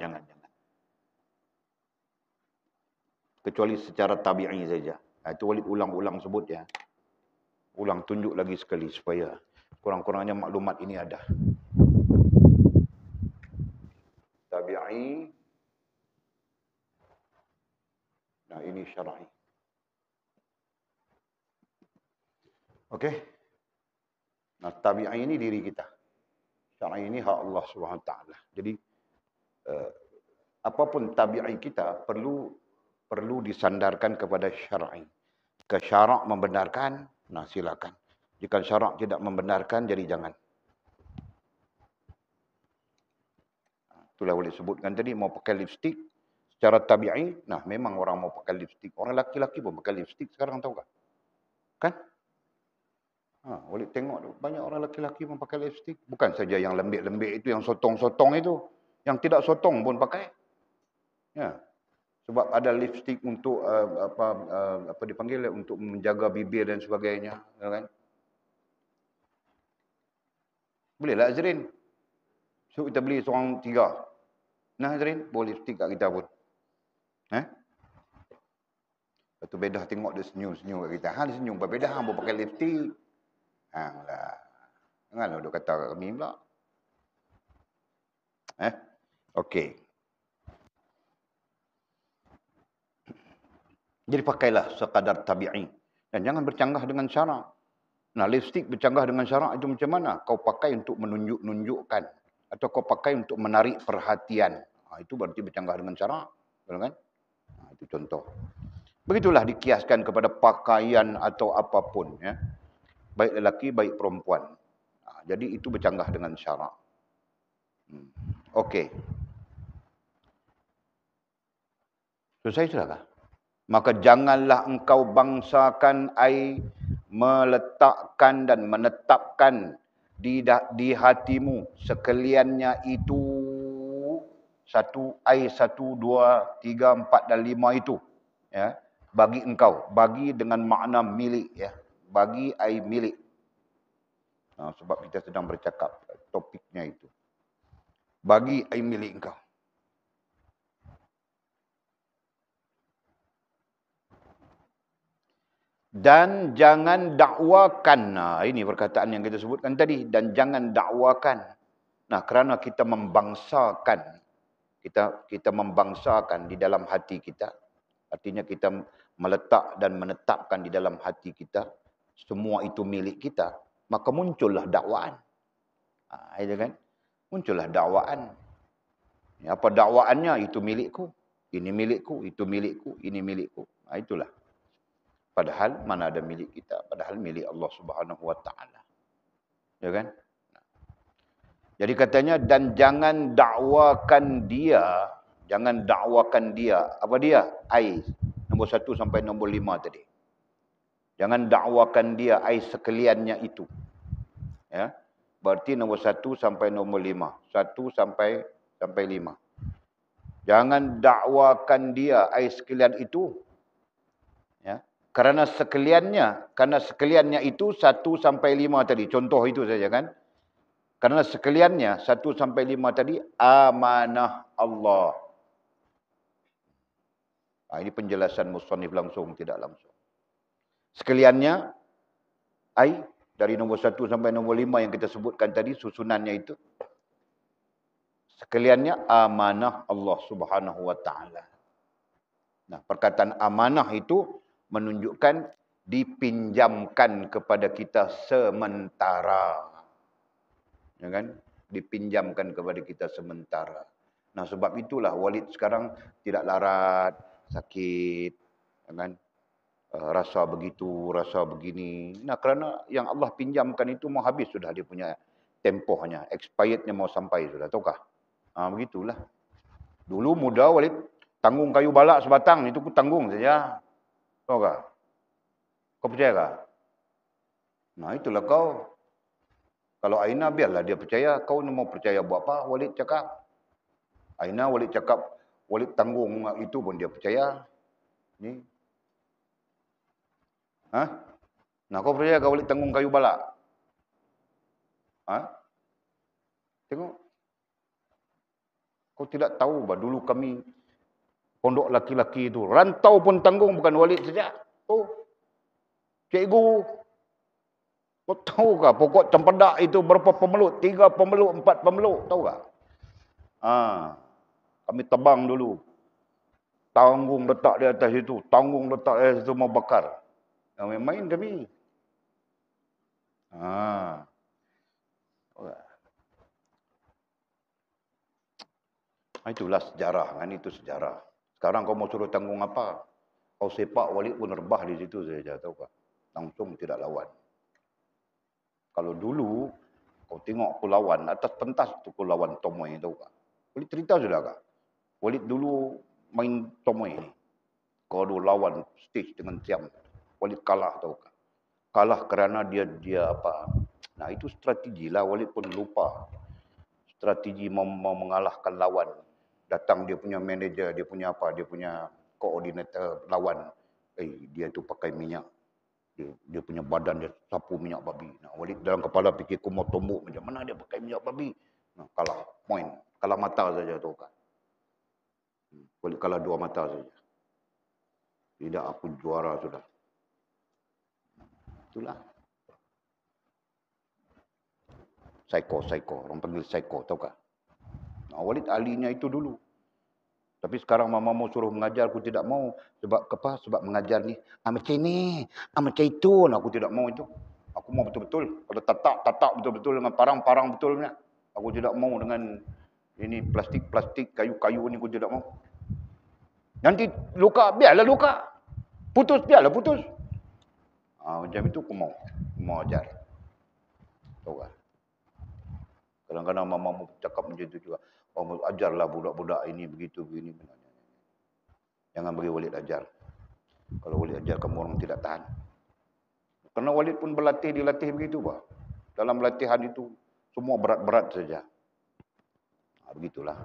Kecuali secara tabi'i saja. Itu Walid ulang-ulang sebut ya. Ulang tunjuk lagi sekali supaya kurang-kurangnya maklumat ini ada. Tabi'i. Nah, ini syar'i. Okey. Nah, tabi'i ini diri kita. Syar'i ini hak Allah SWT. Jadi, apapun tabi'i kita perlu disandarkan kepada syar'i. Jika syarak membenarkan, nah silakan. Jika syarak tidak membenarkan, jadi jangan. Itulah boleh sebutkan tadi, mau pakai lipstik secara tabi'i, nah memang orang mau pakai lipstik. Orang laki-laki pun pakai lipstik sekarang, tahu tak? Kan? Boleh tengok banyak orang laki-laki pun pakai lipstik. Bukan saja yang lembik-lembik itu, yang sotong-sotong itu. Yang tidak sotong pun pakai. Ya. Sebab ada lipstik untuk apa dipanggil, untuk menjaga bibir dan sebagainya, kan? Bolehlah Azrin. So kita beli seorang 3. Nah Azrin, boleh lipstik kat kita pun. Lepas tu Bedah tengok dia senyum-senyum kat kita. Dia senyum. Bedah hang pakai lipstik. Lah. Janganlah dia kata kat kami pula. Okey. Jadi pakailah sekadar tabi'i. Dan jangan bercanggah dengan syarak. Nah, lipstik bercanggah dengan syarak itu macam mana? Kau pakai untuk menunjuk-nunjukkan. Atau kau pakai untuk menarik perhatian. Itu berarti bercanggah dengan syarak. Betul kan? Itu contoh. Begitulah dikiaskan kepada pakaian atau apapun. Ya. Baik lelaki, baik perempuan. Jadi itu bercanggah dengan syarak. Okey. Selesai sudahkah? Maka janganlah engkau bangsakan meletakkan dan menetapkan di hatimu sekaliannya itu 1, 1, 2, 3, 4 dan 5 itu. Ya, bagi engkau. Bagi dengan makna milik. Ya. Bagi milik. Sebab kita sedang bercakap topiknya itu. Bagi milik engkau. Dan jangan dakwakan. Ini perkataan yang kita sebutkan tadi. Dan jangan dakwakan. Nah, kerana kita membangsakan. Kita membangsakan di dalam hati kita. Artinya kita meletak dan menetapkan di dalam hati kita. Semua itu milik kita. Maka muncullah dakwaan. Itu kan? Muncullah dakwaan. Apa dakwaannya? Itu milikku. Ini milikku. Itu milikku. Ini milikku. Itulah. Padahal mana ada milik kita. Padahal milik Allah Subhanahu Wa Taala. Ya kan? Jadi katanya, dan jangan dakwakan dia. Jangan dakwakan dia. Apa dia? Nombor 1 sampai nombor 5 tadi. Jangan dakwakan dia sekaliannya itu. Ya. Berarti nombor 1 sampai nombor 5. 1 sampai 5. Jangan dakwakan dia sekalian itu. Ya. Karena sekaliannya itu 1 sampai 5 tadi. Contoh itu saja kan. Karena sekaliannya 1 sampai 5 tadi amanah Allah. Ini penjelasan musannif langsung, tidak langsung. Sekaliannya dari nombor 1 sampai nombor 5 yang kita sebutkan tadi, susunannya itu. Sekaliannya amanah Allah Subhanahu Wa Taala. Nah, perkataan amanah itu menunjukkan dipinjamkan kepada kita sementara. Ya kan? Dipinjamkan kepada kita sementara. Nah, sebab itulah Walid sekarang tidak larat, sakit, ya kan? Rasa begitu, rasa begini. Nah, kerana yang Allah pinjamkan itu mau habis sudah dia punya tempohnya, expirednya mau sampai sudah, tahukah? Begitulah. Dulu muda Walid tanggung kayu balak sebatang, itu ku tanggung saja. Tahukah? Kau percaya kah? Nah, itulah kau. Kalau Aina biarlah dia percaya, kau ni mau percaya buat apa? Walid cakap. Aina Walid cakap, Walid tanggung itu pun dia percaya. Ni. Ha? Nah, kau percaya kau walid tanggung kayu balak? Ha? Tengok. Kau tidak tahu bah dulu kami pondok laki-laki itu rantau pun tanggung, bukan walid saja. Oh. Cikgu, kau tahu kah pokok cempedak itu berapa pemeluk? 3 pemeluk, 4 pemeluk, tahu kah? Kami tebang dulu. Tanggung letak di atas itu, tanggung letak di atas itu mau bakar. Main kami. Itulah sejarah, kan itu sejarah. Sekarang kau mau suruh tanggung apa? Kau sepak walid pun rebah di situ saja, tahu kah? Langsung tidak lawan. Kalau dulu kau tengok aku lawan atas pentas tu aku lawan Tomoy, tahu kah? Walid cerita sudah kah? Walid dulu main Tomoy ni. Kau dulu lawan stage dengan Siam. Walid kalah, tahu kah? Kalah kerana dia apa? Nah, itu strategi lah. Walid pun lupa. Strategi mau mengalahkan lawan. Datang dia punya manager, dia punya apa, dia punya koordinator lawan. Dia tu pakai minyak. Dia punya badan dia sapu minyak babi. Nah, Walid dalam kepala fikir aku mau tombok macam mana dia pakai minyak babi. Nah, kalah point, kalah mata saja tu kan. Walid kalah 2 mata saja. Tidak, aku juara sudah. Itulah. Psycho. Orang panggil psycho, tahu kah? Nah, Walid ahlinya itu dulu. Tapi sekarang mama mau suruh mengajar, aku tidak mau. Sebab apa? Sebab mengajar ni, macam ni, macam itu. Nah, aku tidak mau itu. Aku mau betul-betul. Kalau tatak betul-betul dengan parang-parang betulnya. Aku tidak mau dengan ini plastik-plastik, kayu-kayu ni aku tidak mau. Nanti luka, biarlah luka. Putus, biarlah putus. Macam itu aku mau. Aku mau ajar. Tahu kan? Kadang-kadang mama mau cakap macam itu juga. Ajarlah budak-budak ini begitu begini. Jangan bagi Walid ajar. Kalau Walid ajar kamu orang tidak tahan. Karena Walid pun dilatih begitu bah. Dalam latihan itu semua berat-berat saja. Begitulah.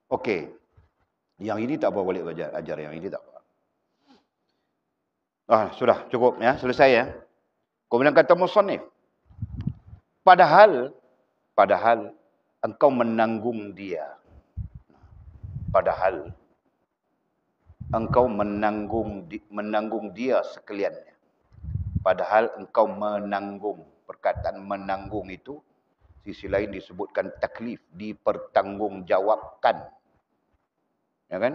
Okey. Yang ini tak apa Walid ajar, yang ini tak apa. Sudah cukup ya, selesai ya. Kemudian kata musannif, padahal engkau menanggung dia. Padahal engkau menanggung dia sekaliannya. Padahal engkau menanggung. Perkataan menanggung itu sisi lain disebutkan taklif, dipertanggungjawabkan. Ya kan?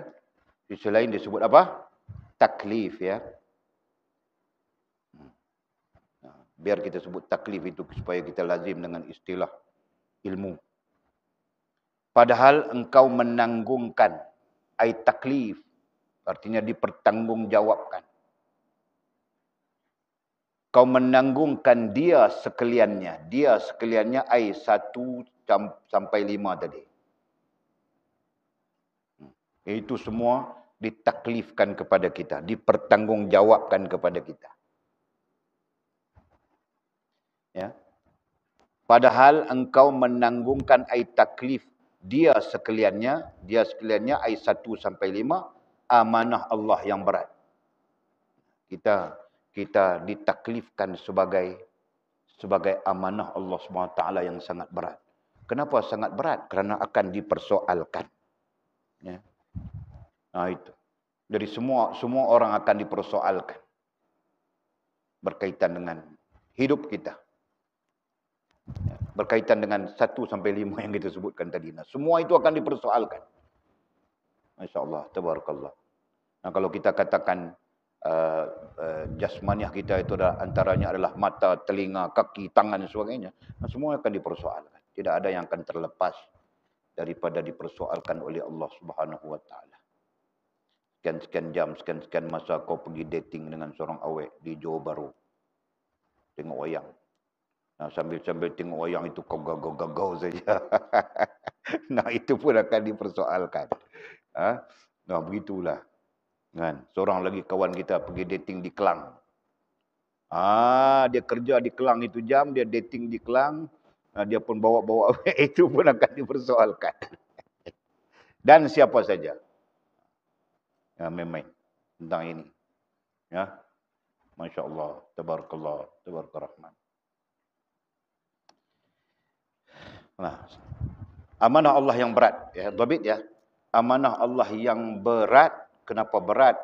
Sisi lain disebut apa? Taklif ya. Biar kita sebut taklif itu supaya kita lazim dengan istilah ilmu. Padahal engkau menanggungkan, ai taklif, artinya dipertanggungjawabkan. Kau menanggungkan dia sekaliannya. Dia sekaliannya ai 1 sampai 5 tadi. Itu semua ditaklifkan kepada kita, dipertanggungjawabkan kepada kita. Ya. Padahal engkau menanggungkan ai taklif dia sekaliannya ai 1 sampai 5 amanah Allah yang berat. Kita ditaklifkan sebagai amanah Allah SWT yang sangat berat. Kenapa sangat berat? Kerana akan dipersoalkan. Ya. Nah itu. Jadi semua orang akan dipersoalkan berkaitan dengan hidup kita. Berkaitan dengan 1 sampai 5 yang kita sebutkan tadi. Nah, semua itu akan dipersoalkan. Masya-Allah, tabarakallah. Nah, kalau kita katakan jasmaniah kita itu antaranya adalah mata, telinga, kaki, tangan dan sebagainya, nah, semua akan dipersoalkan. Tidak ada yang akan terlepas daripada dipersoalkan oleh Allah Subhanahu wa taala. Sekian jam, sekian masa kau pergi dating dengan seorang awek di Johor Bahru. Tengok wayang. Nah, sambil tengok wayang itu kau gagau saja. Nah, itu pun akan dipersoalkan. Nah, begitulah. Kan? Seorang lagi kawan kita pergi dating di Kelang. Dia kerja di Kelang itu jam, dia dating di Kelang. Dia pun bawa-bawa itu pun akan dipersoalkan. Dan siapa saja. Main-main. tentang ini. Ya, Masya Allah, tabarakallah, tabarakallah. Nah, amanah Allah yang berat, ya, dhabit ya. Amanah Allah yang berat, kenapa berat?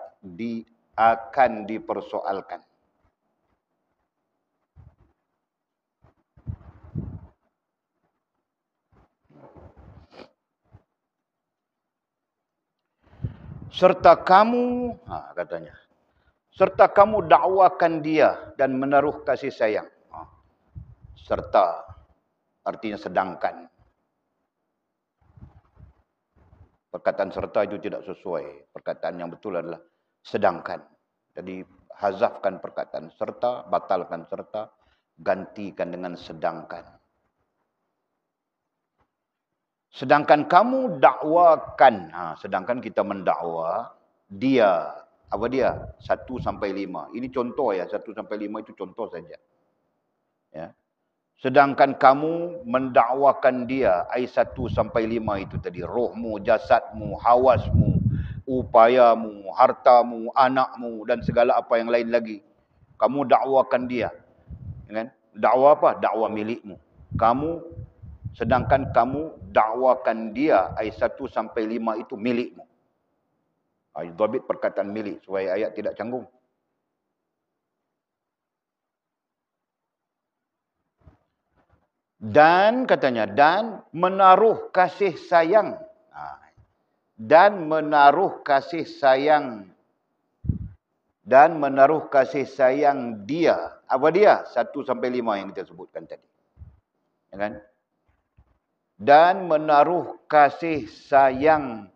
Akan dipersoalkan. Serta kamu, katanya, serta kamu dakwakan dia dan menaruh kasih sayang. Serta, artinya sedangkan. Perkataan serta itu tidak sesuai. Perkataan yang betul adalah sedangkan. Jadi hazafkan perkataan serta, batalkan serta, gantikan dengan sedangkan. Sedangkan kamu dakwakan. Sedangkan kita mendakwa dia. Apa dia? 1 sampai 5. Ini contoh ya. 1 sampai 5 itu contoh saja. Ya. Sedangkan kamu mendakwakan dia, ayat 1 sampai 5 itu tadi, rohmu, jasadmu, hawasmu, upayamu, hartamu, anakmu dan segala apa yang lain lagi. Kamu dakwakan dia. Kan? Dakwa apa? Dakwa milikmu. Sedangkan kamu dakwakan dia, ayat 1 sampai 5 itu milikmu. Dhabit perkataan milik supaya ayat tidak canggung. Dan katanya, dan menaruh kasih sayang. Dan menaruh kasih sayang. Dan menaruh kasih sayang dia. Apa dia? 1 sampai 5 yang kita sebutkan tadi. Ya kan? Dan menaruh kasih sayang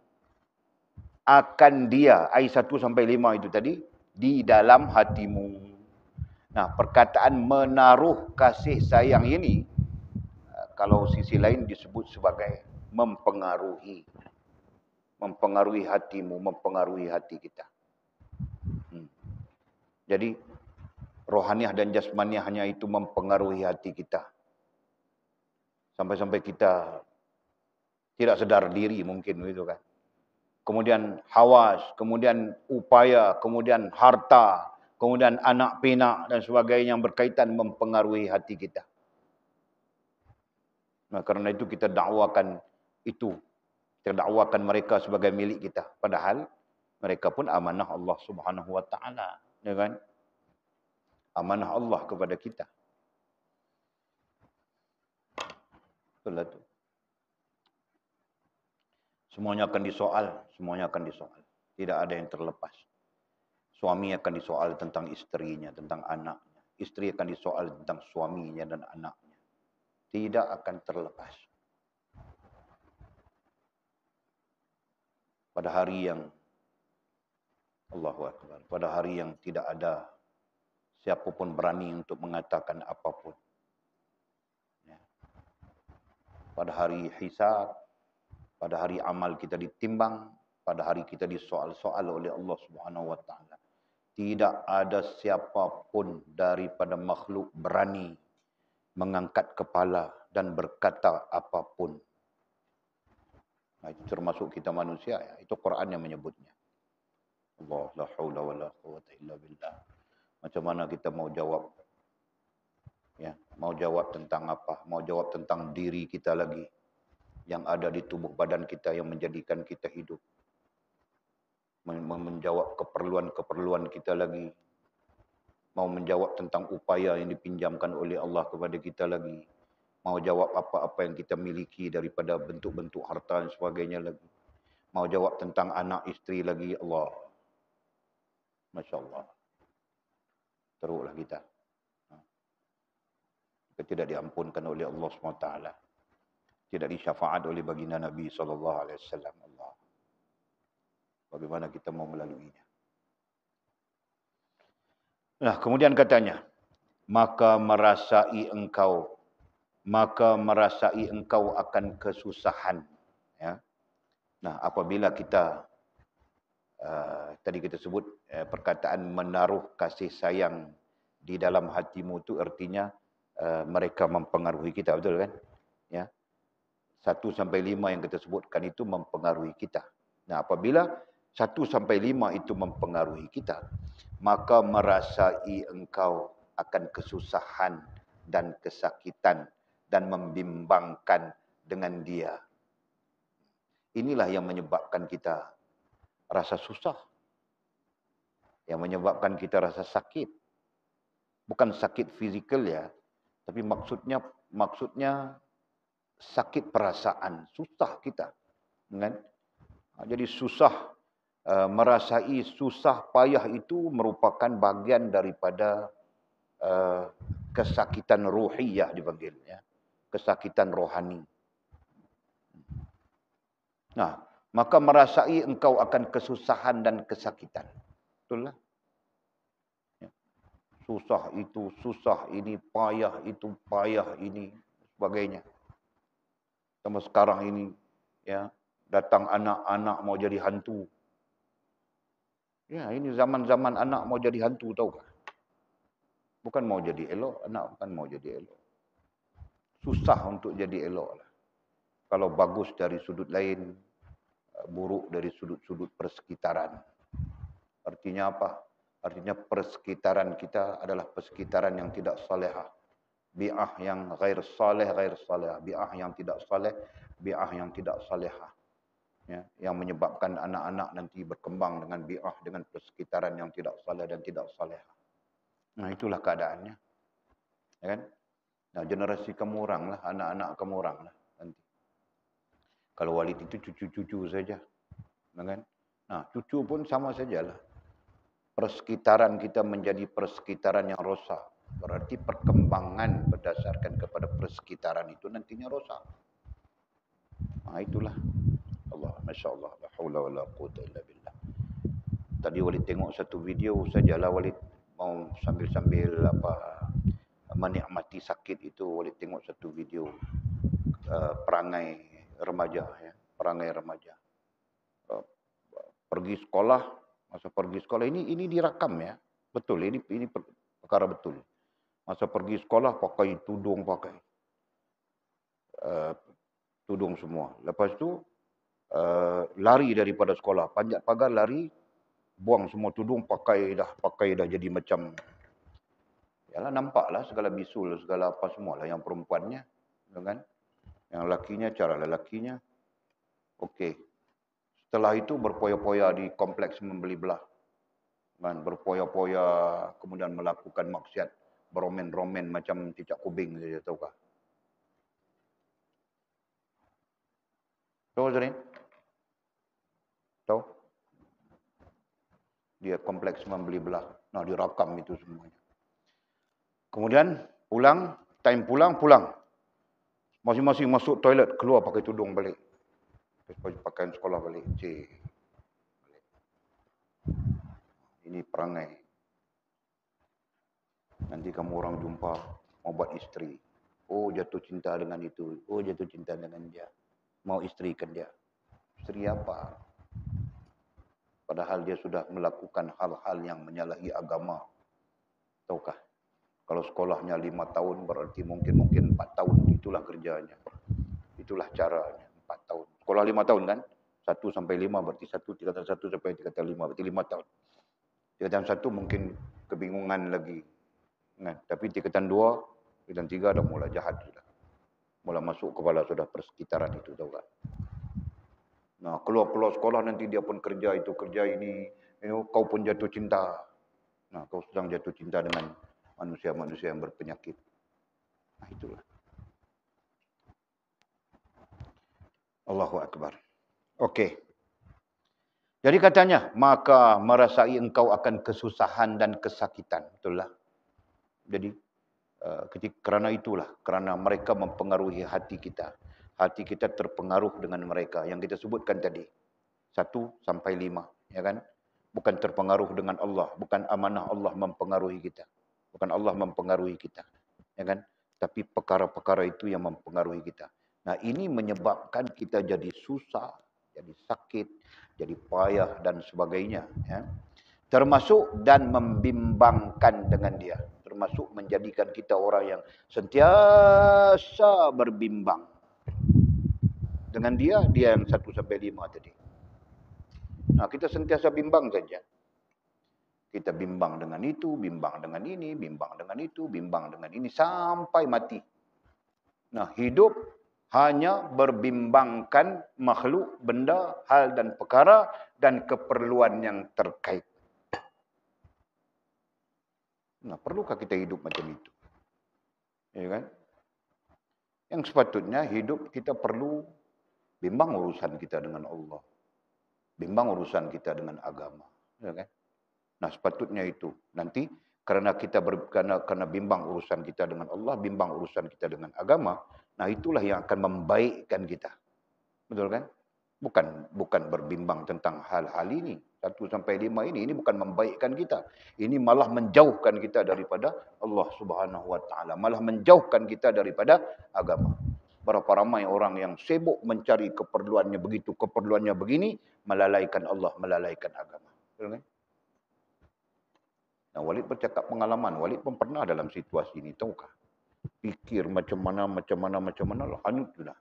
akan dia. Ayat 1 sampai 5 itu tadi. Di dalam hatimu. Nah, perkataan menaruh kasih sayang ini, kalau sisi lain disebut sebagai mempengaruhi. Mempengaruhi hatimu, mempengaruhi hati kita. Jadi, rohaniah dan jasmaniah hanya itu mempengaruhi hati kita. Sampai-sampai kita tidak sedar diri mungkin begitu kan. Kemudian hawas, kemudian upaya, kemudian harta, kemudian anak pinak dan sebagainya yang berkaitan mempengaruhi hati kita. Nah, karena itu kita dakwakan itu. Kita dakwakan mereka sebagai milik kita. Padahal mereka pun amanah Allah Subhanahu wa taala, ya kan? Amanah Allah kepada kita. Itulah tu. Semuanya akan disoal, semuanya akan disoal. Tidak ada yang terlepas. Suami akan disoal tentang istrinya, tentang anaknya. Istri akan disoal tentang suaminya dan anaknya. Tidak akan terlepas. Pada hari yang Allahu Akbar, pada hari yang tidak ada siapapun berani untuk mengatakan apapun. Ya. Pada hari hisab, pada hari amal kita ditimbang, pada hari kita disoal-soal oleh Allah Subhanahu wa taala. Tidak ada siapapun daripada makhluk berani mengangkat kepala dan berkata apapun. Nah, itu termasuk kita manusia ya. Itu Quran yang menyebutnya. Allah la haula wala quwwata illa billah. Macam mana kita mau jawab? Ya, mau jawab tentang apa? Mau jawab tentang diri kita lagi yang ada di tubuh badan kita yang menjadikan kita hidup. Menjawab keperluan-keperluan kita lagi. Mau menjawab tentang upaya yang dipinjamkan oleh Allah kepada kita lagi. Mau jawab apa-apa yang kita miliki daripada bentuk-bentuk harta dan sebagainya lagi. Mau jawab tentang anak isteri lagi. Allah. Masya Allah. Teruklah kita. Kita tidak diampunkan oleh Allah SWT. Tidak disyafaat oleh baginda Nabi SAW. Allah. Bagaimana kita mau melaluinya. Nah, kemudian katanya. Maka merasai engkau akan kesusahan. Ya. Nah, apabila kita tadi kita sebut perkataan menaruh kasih sayang di dalam hatimu itu artinya mereka mempengaruhi kita, betul kan? Ya. 1 sampai 5 yang kita sebutkan itu mempengaruhi kita. Nah, apabila 1 sampai 5 itu mempengaruhi kita, maka merasai engkau akan kesusahan dan kesakitan dan membimbangkan dengan dia. Inilah yang menyebabkan kita rasa susah. Yang menyebabkan kita rasa sakit. Bukan sakit fizikal ya, tapi maksudnya sakit perasaan, susah kita. Kan? Jadi susah, merasai susah payah itu merupakan bagian daripada kesakitan ruhiyah dipanggil, ya. Kesakitan rohani. Nah, maka merasai engkau akan kesusahan dan kesakitan. Betul lah. Susah itu, susah ini, payah itu, payah ini, sebagainya. Sama sekarang ini, ya, datang anak-anak mau jadi hantu. Ya, ini zaman-zaman anak mau jadi hantu, tahu tak? Bukan mau jadi elok, anak bukan mau jadi elok. Susah untuk jadi elok lah. Kalau bagus dari sudut lain, buruk dari sudut-sudut persekitaran. Artinya apa? Artinya persekitaran kita adalah persekitaran yang tidak salehah. Bi'ah yang ghair saleh, bi'ah yang tidak saleh, bi'ah yang tidak salehah. Ya, yang menyebabkan anak-anak nanti berkembang dengan bi'ah, dengan persekitaran yang tidak saleh dan tidak salehah. Nah, itulah keadaannya. Ya kan? Nah, generasi kamu orang lah, anak-anak kamu orang lah nanti. Kalau walid itu cucu-cucu saja. Ya kan? Nah, cucu pun sama sajalah. Persekitaran kita menjadi persekitaran yang rosak. Berarti perkembangan berdasarkan kepada persekitaran itu nantinya rosak. Nah, itulah. Allah, Masya Allah. La hawla wa la quwata illa billah. Tadi Walid tengok satu video sajalah, Walid mau sambil-sambil menikmati sakit itu, Walid tengok satu video perangai remaja, ya, perangai remaja. Pergi sekolah, masa pergi sekolah ini direkam ya. Betul, ini perkara betul. Masa pergi sekolah pakai tudung, tudung semua. Lepas tu lari daripada sekolah, panjat pagar lari, buang semua tudung, pakai dah jadi macam, yalah, nampaklah segala bisul, segala apa semualah yang perempuannya, kan? Yang lakinya cara lelakinya. Okey. Setelah itu berpoya-poya di kompleks membeli belah. Kan, berpoya-poya, kemudian melakukan maksiat, beromen-romen macam cicak kubing saja, tahukah? Tahu Zarin? Tahu? Dia kompleks membeli belah. Nah, direkam itu semuanya. Kemudian pulang, time pulang. Masing-masing masuk toilet, keluar pakai tudung balik. Pakaian sekolah balik. Ini perangai. Nanti kamu orang jumpa, mau buat isteri. Oh, jatuh cinta dengan itu. Oh, jatuh cinta dengan dia. Mau istrikan dia. Isteri apa? Padahal dia sudah melakukan hal-hal yang menyalahi agama. Tahukah? Kalau sekolahnya 5 tahun, berarti mungkin 4 tahun. Itulah kerjanya. Itulah caranya. 4 tahun. Sekolah 5 tahun kan? 1 sampai 5 berarti 1, tingkatan 1 sampai tingkatan 5. Berarti 5 tahun. Tingkatan 1 mungkin kebingungan lagi. Nah, tapi tingkatan 2, tingkatan 3 dah mula jahat sudah. Mula masuk kepala sudah persekitaran itu. Tahu tak? Nah, keluar sekolah nanti dia pun kerja itu, kerja ini. Kau pun jatuh cinta. Nah, kau sedang jatuh cinta dengan manusia-manusia yang berpenyakit. Nah, itulah. Allahu Akbar. Okey. Jadi katanya, maka merasai engkau akan kesusahan dan kesakitan. Betul lah. Jadi, kerana itulah, kerana mereka mempengaruhi hati kita. Hati kita terpengaruh dengan mereka yang kita sebutkan tadi. 1 sampai 5, ya kan? Bukan terpengaruh dengan Allah, bukan amanah Allah mempengaruhi kita. Bukan Allah mempengaruhi kita, ya kan? Tapi perkara-perkara itu yang mempengaruhi kita. Nah, ini menyebabkan kita jadi susah, jadi sakit, jadi payah dan sebagainya, ya. Termasuk dan membimbangkan dengan dia. Termasuk menjadikan kita orang yang sentiasa berbimbang. Dengan dia yang 1 sampai 5 tadi. Nah, kita sentiasa bimbang saja. Kita bimbang dengan itu, bimbang dengan ini, bimbang dengan itu, bimbang dengan ini, sampai mati. Nah, hidup hanya berbimbangkan makhluk, benda, hal dan perkara dan keperluan yang terkait. Nah, perlukah kita hidup macam itu? Ya kan? Yang sepatutnya hidup kita perlu bimbang urusan kita dengan Allah. Bimbang urusan kita dengan agama. Ya kan? Nah, sepatutnya itu. Nanti karena kita karena bimbang urusan kita dengan Allah, bimbang urusan kita dengan agama, nah itulah yang akan membaikkan kita. Betul kan? Bukan berbimbang tentang hal-hal ini. 1 sampai 5 ini bukan membaikkan kita. Ini malah menjauhkan kita daripada Allah Subhanahu wa taala, malah menjauhkan kita daripada agama. Berapa ramai orang yang sibuk mencari keperluannya begitu, keperluannya begini, melalaikan Allah, melalaikan agama. Betul kan? Nah, Walid bercakap pengalaman. Walid pun pernah dalam situasi ini, tahukah? Fikir macam mana lah. Hanyut sudah.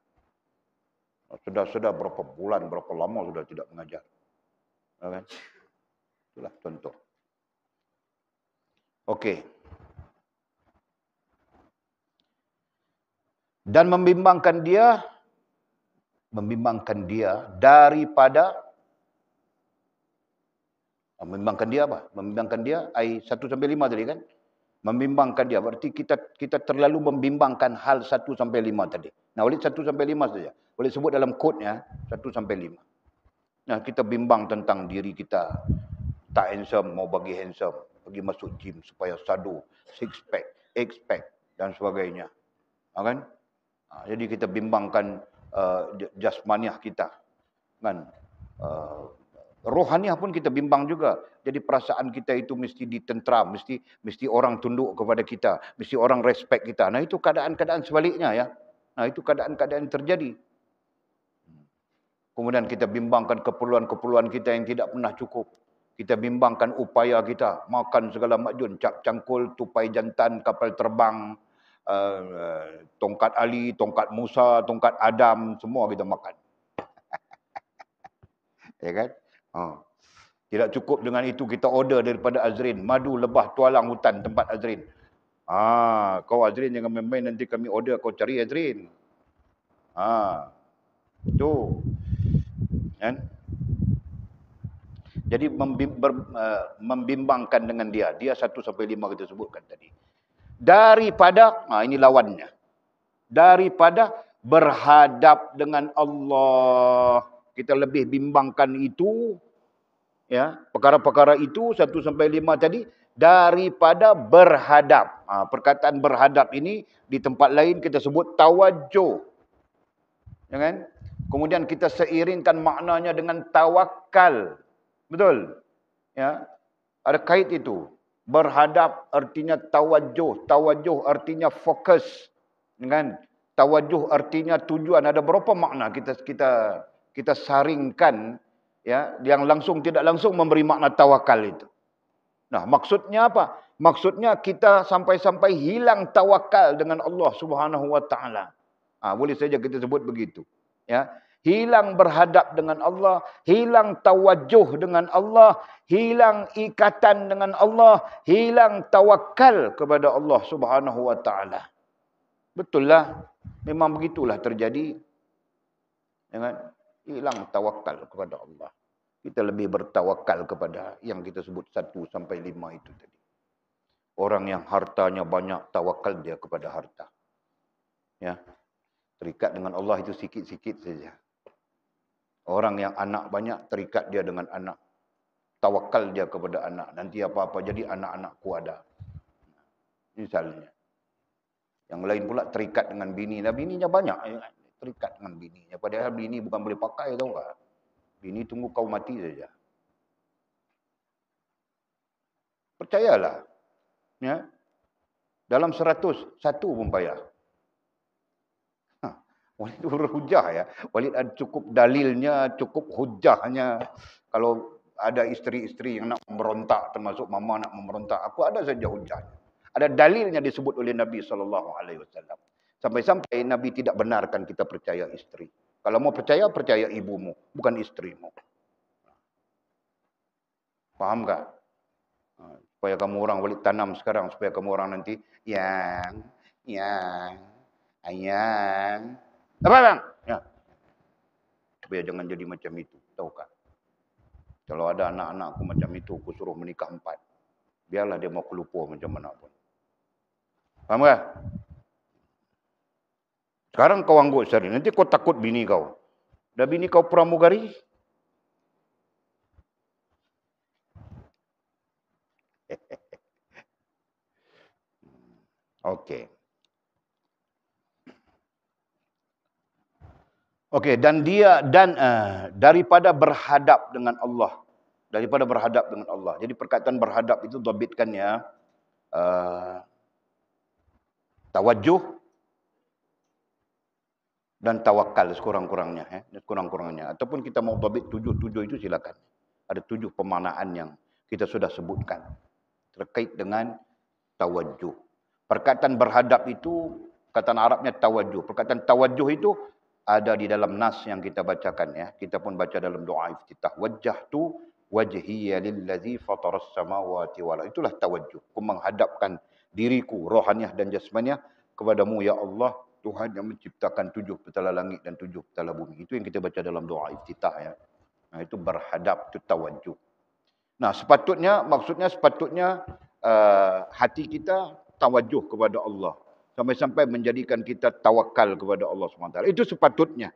Sudah berapa bulan, berapa lama sudah tidak mengajar. Kan? Itulah contoh. Okey. Dan membimbangkan dia daripada membimbangkan dia apa? Membimbangkan dia ayat 1 sampai 5 tadi kan? Membimbangkan dia berarti kita terlalu membimbangkan hal 1 sampai 5 tadi. Nah, oleh 1 sampai 5 saja. Boleh sebut dalam kod-nya 1 sampai 5. Nah, kita bimbang tentang diri kita. Tak handsome, mau bagi handsome. Pergi masuk gym supaya sadu, six pack, eight pack dan sebagainya. Kan? Jadi kita bimbangkan jasmaniah kita. Kan? Rohaniah pun kita bimbang juga. Jadi perasaan kita itu mesti ditentram, mesti orang tunduk kepada kita, mesti orang respect kita. Nah, itu keadaan-keadaan sebaliknya ya. Nah, itu keadaan-keadaan terjadi. Kemudian kita bimbangkan keperluan-keperluan kita yang tidak pernah cukup. Kita bimbangkan upaya kita, makan segala macam, cap cangkul, tupai jantan, kapal terbang, tongkat Ali, tongkat Musa, tongkat Adam, semua kita makan. Ya kan? Tidak cukup dengan itu, kita order daripada Azrin, madu lebah tualang hutan tempat Azrin. Kau Azrin jangan main-main, nanti kami order, kau cari Azrin. Itu. Kan? Jadi membimbangkan dengan dia. Dia 1 sampai 5 kita sebutkan tadi. Daripada, ini lawannya. Daripada berhadap dengan Allah. Kita lebih bimbangkan itu. Ya, perkara-perkara itu 1 sampai 5 tadi. Daripada berhadap. Perkataan berhadap ini di tempat lain kita sebut tawajuh. Ya kan? Kemudian kita seiringkan maknanya dengan tawakal. Betul? Ya. Ada kait itu. Berhadap artinya tawajuh. Tawajuh artinya fokus. Kan? Tawajuh artinya tujuan. Ada berapa makna kita saringkan, ya, yang langsung tidak langsung memberi makna tawakal itu. Nah, maksudnya apa? Maksudnya kita sampai-sampai hilang tawakal dengan Allah Subhanahu wa taala. Boleh saja kita sebut begitu. Ya. Hilang berhadap dengan Allah, hilang tawajuh dengan Allah, hilang ikatan dengan Allah, hilang tawakal kepada Allah Subhanahu wa taala. Betul lah. Memang begitulah terjadi. Jangan hilang tawakal kepada Allah. Kita lebih bertawakal kepada yang kita sebut 1 sampai 5 itu tadi. Orang yang hartanya banyak, tawakal dia kepada harta. Ya. Terikat dengan Allah itu sikit-sikit saja. Orang yang anak banyak, terikat dia dengan anak. Tawakal dia kepada anak. Nanti apa-apa jadi anak-anakku ada. Misalnya. Yang lain pula terikat dengan bini. Nah, bininya banyak. Terikat dengan bininya. Padahal bini bukan boleh pakai, tahu tak? Bini tunggu kau mati saja. Percayalah. Ya. Dalam 100, 1 pun payah. Walid berhujah ya. Walid ada cukup dalilnya, cukup hujahnya. Kalau ada isteri-isteri yang nak memberontak, termasuk mama nak memberontak, apa ada saja hujahnya. Ada dalilnya disebut oleh Nabi SAW. Sampai-sampai Nabi tidak benarkan kita percaya isteri. Kalau mau percaya, percaya ibumu, bukan istrimu. Faham tak? Supaya kamu orang balik tanam sekarang. Supaya kamu orang nanti, yang, ayang. Apa bang? Ya. Supaya jangan jadi macam itu. Tahu tak? Kalau ada anak-anak aku macam itu, aku suruh menikah 4. Biarlah dia mau kelupur macam mana pun. Faham tak? Sekarang kau angguk sehari. Nanti kau takut bini kau. Dah bini kau pramugari? Okey. Okey, dan daripada berhadap dengan Allah. Daripada berhadap dengan Allah. Jadi perkataan berhadap itu dhabitkannya tawajjuh dan tawakal sekurang-kurangnya. Sekurang-kurangnya. Ataupun kita mau dhabit 7 itu silakan. Ada 7 pemaknaan yang kita sudah sebutkan. Terkait dengan tawajjuh. Perkataan berhadap itu, perkataan Arabnya tawajjuh. Perkataan tawajjuh itu ada di dalam nas yang kita bacakan. Ya. Kita pun baca dalam doa iftitah. Wajjahtu wajhiya lillazi fataras samawati wal. Itulah tawajjuh. Aku menghadapkan diriku, rohaniah dan jasmaniah kepadamu ya Allah, Tuhan yang menciptakan 7 petala langit dan 7 petala bumi. Itu yang kita baca dalam doa iftitah ya. Nah, itu berhadap, itu tawajjuh. Nah, maksudnya sepatutnya hati kita tawajjuh kepada Allah. Sampai-sampai menjadikan kita tawakal kepada Allah SWT. Itu sepatutnya.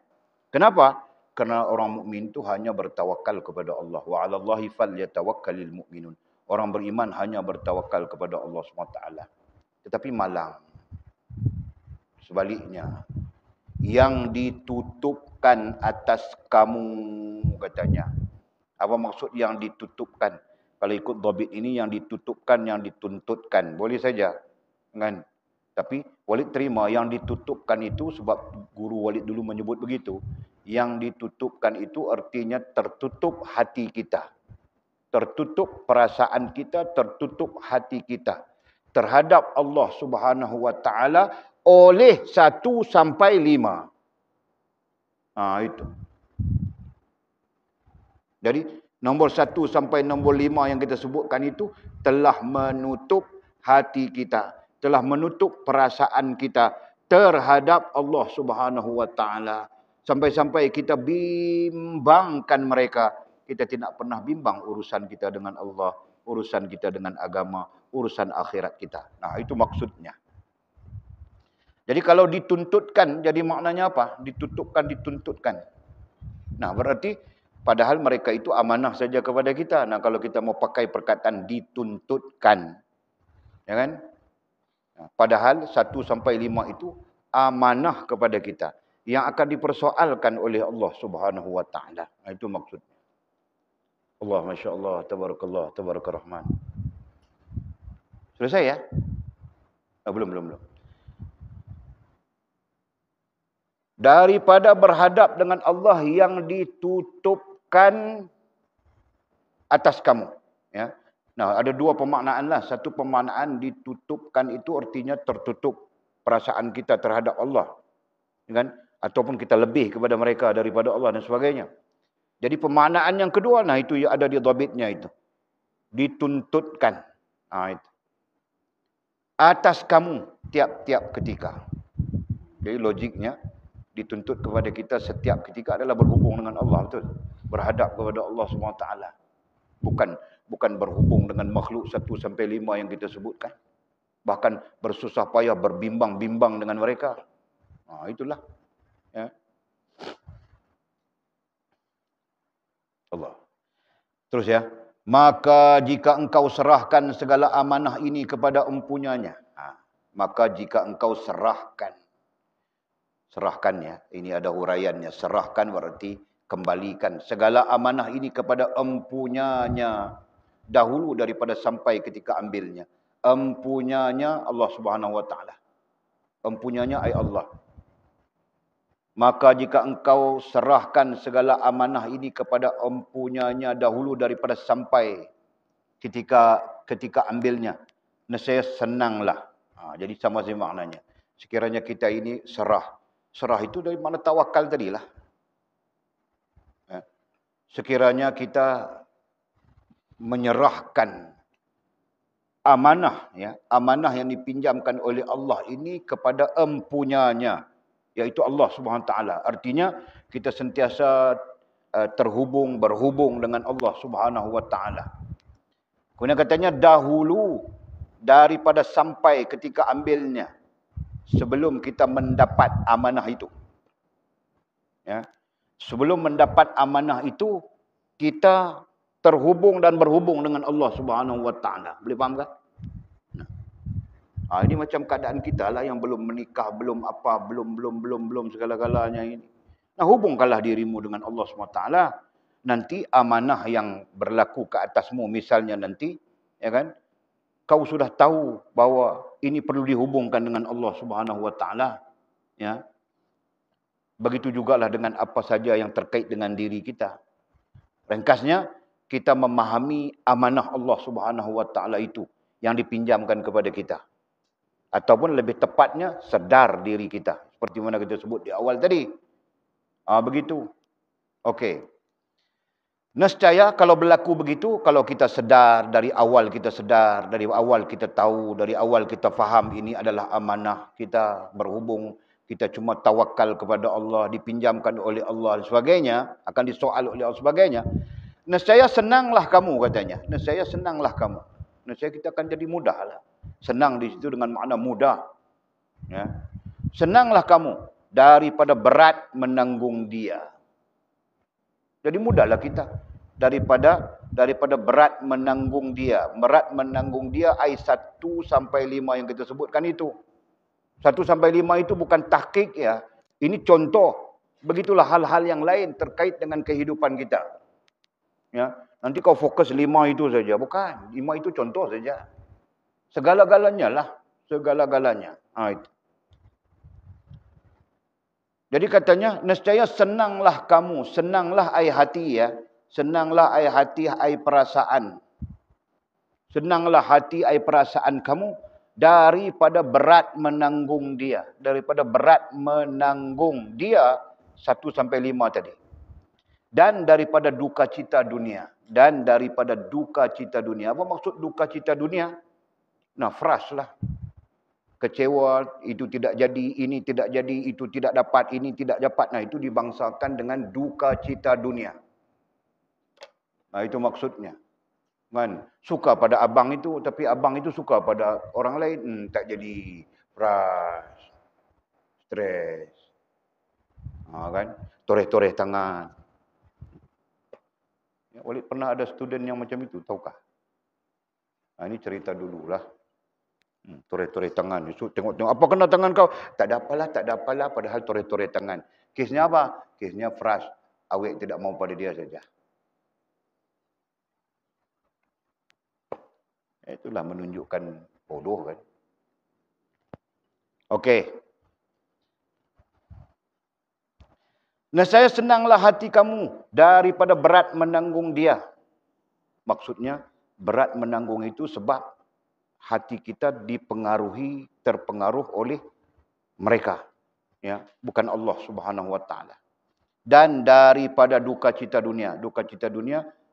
Kenapa? Karena orang mukmin itu hanya bertawakal kepada Allah. Wa 'alallahi falyatawakkalul mu'minun. Orang beriman hanya bertawakal kepada Allah SWT. Tetapi malang. Sebaliknya. Yang ditutupkan atas kamu, katanya. Apa maksud yang ditutupkan? Kalau ikut dhabit ini, yang ditutupkan, yang dituntutkan. Boleh saja. Kan? Tapi Walid terima yang ditutupkan itu, sebab guru Walid dulu menyebut begitu. Yang ditutupkan itu artinya tertutup hati kita. Tertutup perasaan kita, tertutup hati kita. Terhadap Allah Subhanahu Wa Taala oleh 1 sampai 5. Itu. Jadi nombor 1 sampai nombor 5 yang kita sebutkan itu telah menutup hati kita. Telah menutup perasaan kita terhadap Allah Subhanahu Wa Taala. Sampai-sampai kita bimbangkan mereka. Kita tidak pernah bimbang urusan kita dengan Allah. Urusan kita dengan agama. Urusan akhirat kita. Nah, itu maksudnya. Jadi kalau dituntutkan, jadi maknanya apa? Ditutupkan, dituntutkan. Nah, berarti padahal mereka itu amanah saja kepada kita. Nah, kalau kita mau pakai perkataan dituntutkan. Ya kan? Nah, padahal 1 sampai 5 itu amanah kepada kita. Yang akan dipersoalkan oleh Allah Subhanahu Wa Taala. Nah, itu maksudnya. Allah, Masya Allah, Tabarakallah, Tabarakarrahman. Selesai ya? Belum. Daripada berhadap dengan Allah yang ditutupkan atas kamu. Ya. Nah, ada 2 pemaknaan lah. Satu pemaknaan ditutupkan itu artinya tertutup perasaan kita terhadap Allah. Kan? Ataupun kita lebih kepada mereka daripada Allah dan sebagainya. Jadi pemaknaan yang kedua, nah itu ada di dhabitnya itu. Dituntutkan. Itu. Atas kamu tiap-tiap ketika. Jadi logiknya, dituntut kepada kita setiap ketika adalah berhubung dengan Allah. Betul? Berhadap kepada Allah SWT. Bukan berhubung dengan makhluk 1 sampai 5 yang kita sebutkan. Bahkan bersusah payah berbimbang-bimbang dengan mereka. Itulah. Ya. Allah. Terus ya. Maka jika engkau serahkan segala amanah ini kepada empunyanya. Maka jika engkau serahkan. Serahkan ya. Ini ada huraiannya. Serahkan berarti kembalikan segala amanah ini kepada empunyanya. Dahulu daripada sampai ketika ambilnya. Empunyanya Allah Subhanahu Wa Taala. Empunyanya ay Allah. Maka jika engkau serahkan segala amanah ini kepada empunyanya dahulu daripada sampai ketika ambilnya, nescaya senanglah. Jadi sama-sama maknanya. Sekiranya kita ini serah. Serah itu dari mana tawakal tadilah. Sekiranya kita menyerahkan amanah, ya, amanah yang dipinjamkan oleh Allah ini kepada empunyanya, iaitu Allah Subhanahu Wa Taala. Artinya kita sentiasa berhubung dengan Allah Subhanahu Wa Taala. Kemudian katanya dahulu daripada sampai ketika ambilnya, sebelum kita mendapat amanah itu. Ya. Sebelum mendapat amanah itu, kita terhubung dan berhubung dengan Allah Subhanahu Wa Taala. Boleh faham tak? Ini macam keadaan kita lah yang belum menikah, belum apa, belum segala-galanya ini. Nah, hubungkanlah dirimu dengan Allah SWT. Nanti amanah yang berlaku ke atasmu, misalnya nanti, ya kan, kau sudah tahu bahawa ini perlu dihubungkan dengan Allah Subhanahu Wa Taala, ya. Begitu jugalah dengan apa saja yang terkait dengan diri kita. Ringkasnya, kita memahami amanah Allah Subhanahu Wa Taala itu yang dipinjamkan kepada kita. Ataupun lebih tepatnya, sedar diri kita. Seperti mana kita sebut di awal tadi. Begitu. Okey. Nescaya kalau berlaku begitu, kalau kita sedar, dari awal kita sedar, dari awal kita tahu, dari awal kita faham ini adalah amanah, kita berhubung, kita cuma tawakal kepada Allah, dipinjamkan oleh Allah dan sebagainya, akan disoal oleh Allah sebagainya. Nescaya senanglah kamu katanya. Nescaya senanglah kamu. Nescaya kita akan jadi mudahlah. Senang di situ dengan makna mudah. Ya. Senanglah kamu daripada berat menanggung dia. Jadi mudahlah kita daripada berat menanggung dia. Berat menanggung dia ayat 1 sampai 5 yang kita sebutkan itu. 1 sampai 5 itu bukan tahqiq ya. Ini contoh. Begitulah hal-hal yang lain terkait dengan kehidupan kita. Ya, nanti kau fokus 5 itu saja. Bukan, 5 itu contoh saja. Segala-galanya lah. Segala-galanya. Itu. Jadi katanya, nescaya senanglah kamu. Senanglah ai hati ya. Senanglah ai hati, ai perasaan. Senanglah hati, ai perasaan kamu. Daripada berat menanggung dia. Daripada berat menanggung dia. 1 sampai 5 tadi. Dan daripada duka cita dunia. Dan daripada duka cita dunia. Apa maksud duka cita dunia? Nafras lah. Kecewa, itu tidak jadi, ini tidak jadi, itu tidak dapat, ini tidak dapat. Nah, itu dibangsakan dengan duka cita dunia. Nah, itu maksudnya. Kan? Suka pada abang itu, tapi abang itu suka pada orang lain. Tak jadi. Fras. Stres. Kan? Toreh-toreh tangan. Ya, Walid pernah ada student yang macam itu, tahukah? Ini cerita dululah. Toreh-toreh tangan. Tengok-tengok. Apa kena tangan kau? Tak ada apalah. Padahal toreh-toreh tangan. Kesnya apa? Kesnya fras. Awek tidak mau pada dia saja. Itulah menunjukkan bodoh kan. Okey. Nah, saya senanglah hati kamu daripada berat menanggung dia. Maksudnya, berat menanggung itu sebab hati kita terpengaruh oleh mereka, ya, bukan Allah Subhanahu Wa Taala. Dan daripada duka cita dunia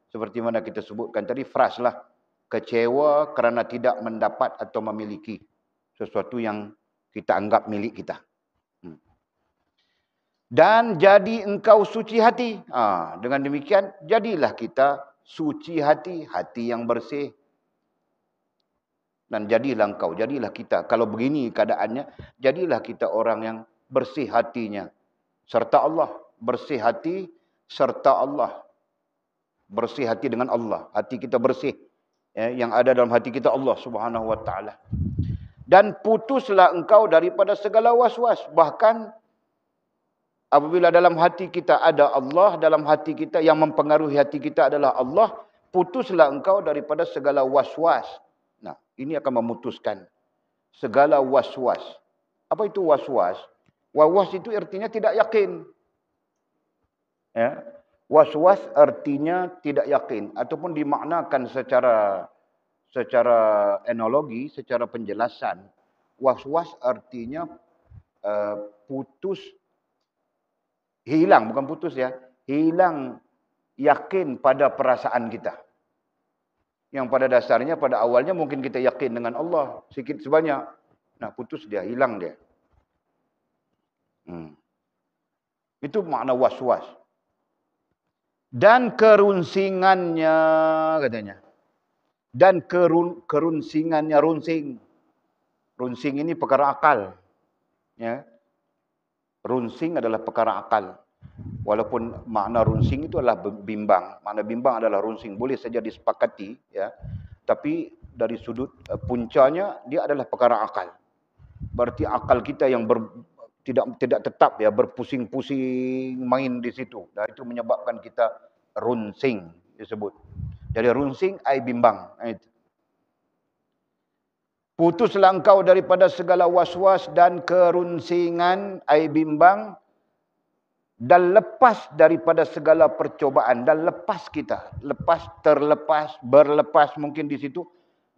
seperti mana kita sebutkan tadi, fras lah, kecewa kerana tidak mendapat atau memiliki sesuatu yang kita anggap milik kita. Dan jadi engkau suci hati. Dengan demikian jadilah kita suci hati, hati yang bersih. Dan jadilah engkau, jadilah kita. Kalau begini keadaannya, jadilah kita orang yang bersih hatinya. Serta Allah. Bersih hati serta Allah. Bersih hati dengan Allah. Hati kita bersih. Ya, yang ada dalam hati kita Allah Subhanahu Wa Taala. Dan putuslah engkau daripada segala was-was. Bahkan apabila dalam hati kita ada Allah, dalam hati kita yang mempengaruhi hati kita adalah Allah, putuslah engkau daripada segala was-was. Nah, ini akan memutuskan segala was-was. Apa itu was-was? Was-was itu artinya tidak yakin. Ya. Was-was artinya tidak yakin ataupun dimaknakan secara analogi, secara penjelasan. Was-was artinya putus, hilang, bukan putus ya. Hilang yakin pada perasaan kita. Yang pada dasarnya, pada awalnya mungkin kita yakin dengan Allah. Sikit sebanyak. Nah, putus dia, hilang dia. Itu makna was-was. Dan kerunsingannya, katanya. Dan kerunsingannya, runsing. Runsing ini perkara akal. Ya. Runsing adalah perkara akal. Walaupun makna runsing itu adalah bimbang. Makna bimbang adalah runsing. Boleh saja disepakati. Ya. Tapi dari sudut puncanya, dia adalah perkara akal. Berarti akal kita yang tidak tetap, ya, berpusing-pusing main di situ. Dan itu menyebabkan kita runsing disebut. Jadi runsing ai bimbang. Itu. Putuslah engkau daripada segala was-was dan kerunsingan ai bimbang, dan lepas daripada segala percobaan, dan lepas kita, lepas, terlepas, berlepas mungkin di situ,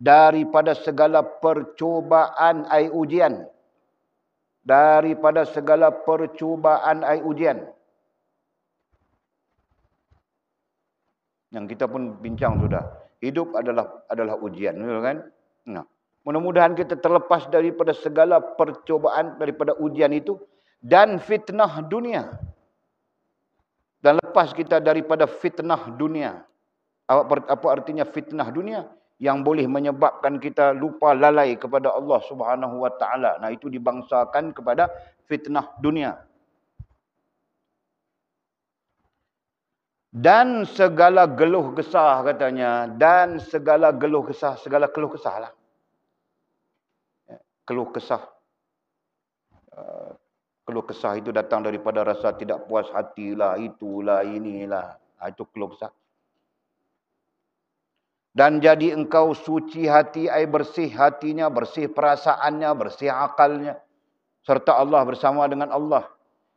daripada segala percobaan ai ujian. Daripada segala percobaan ai ujian. Yang kita pun bincang sudah. Hidup adalah ujian, betul kan? Nah, mudah-mudahan kita terlepas daripada segala percobaan, daripada ujian itu, dan fitnah dunia. Dan lepas kita daripada fitnah dunia. Apa artinya fitnah dunia? Yang boleh menyebabkan kita lupa lalai kepada Allah Subhanahu wa taala. Nah, itu dibangsakan kepada fitnah dunia. Dan segala geluh kesah, katanya, dan segala geluh kesah, segala keluh kesah lah. Keluh kesah. Keluh kesah itu datang daripada rasa tidak puas hatilah, itulah, inilah. Itu keluh kesah. Dan jadi engkau suci hati, ai bersih hatinya, bersih perasaannya, bersih akalnya. Serta Allah, bersama dengan Allah.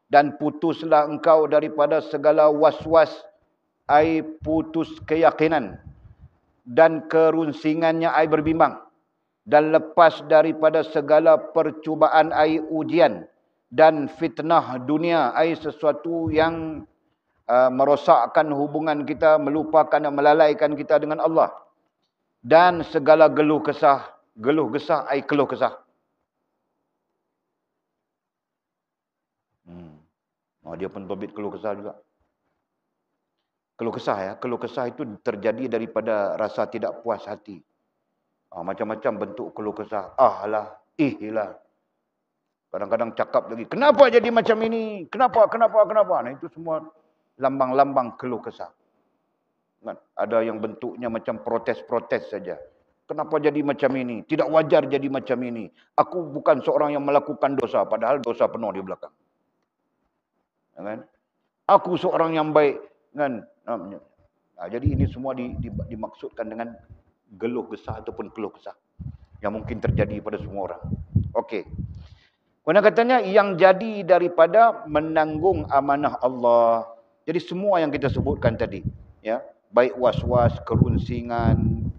Dan putuslah engkau daripada segala was-was, ai putus keyakinan. Dan kerunsingannya ai berbimbang. Dan lepas daripada segala percubaan ai ujian. Dan fitnah dunia ai sesuatu yang merosakkan hubungan kita, melupakan dan melalaikan kita dengan Allah. Dan segala geluh kesah ai keluh kesah. Dia pun terbit keluh kesah juga. Keluh kesah, ya, keluh kesah itu terjadi daripada rasa tidak puas hati. Macam-macam bentuk keluh kesah. Lah, lah. Kadang-kadang cakap lagi, kenapa jadi macam ini? Kenapa? Nah, itu semua lambang-lambang keluh kesah. Ada yang bentuknya macam protes-protes saja. Kenapa jadi macam ini? Tidak wajar jadi macam ini. Aku bukan seorang yang melakukan dosa, padahal dosa penuh di belakang. Kan? Aku seorang yang baik. Kan? Jadi ini semua dimaksudkan dengan geluh kesah ataupun keluh kesah yang mungkin terjadi pada semua orang. Okey. Kerana katanya yang jadi daripada menanggung amanah Allah. Jadi semua yang kita sebutkan tadi, ya, baik was-was, kerunsingan,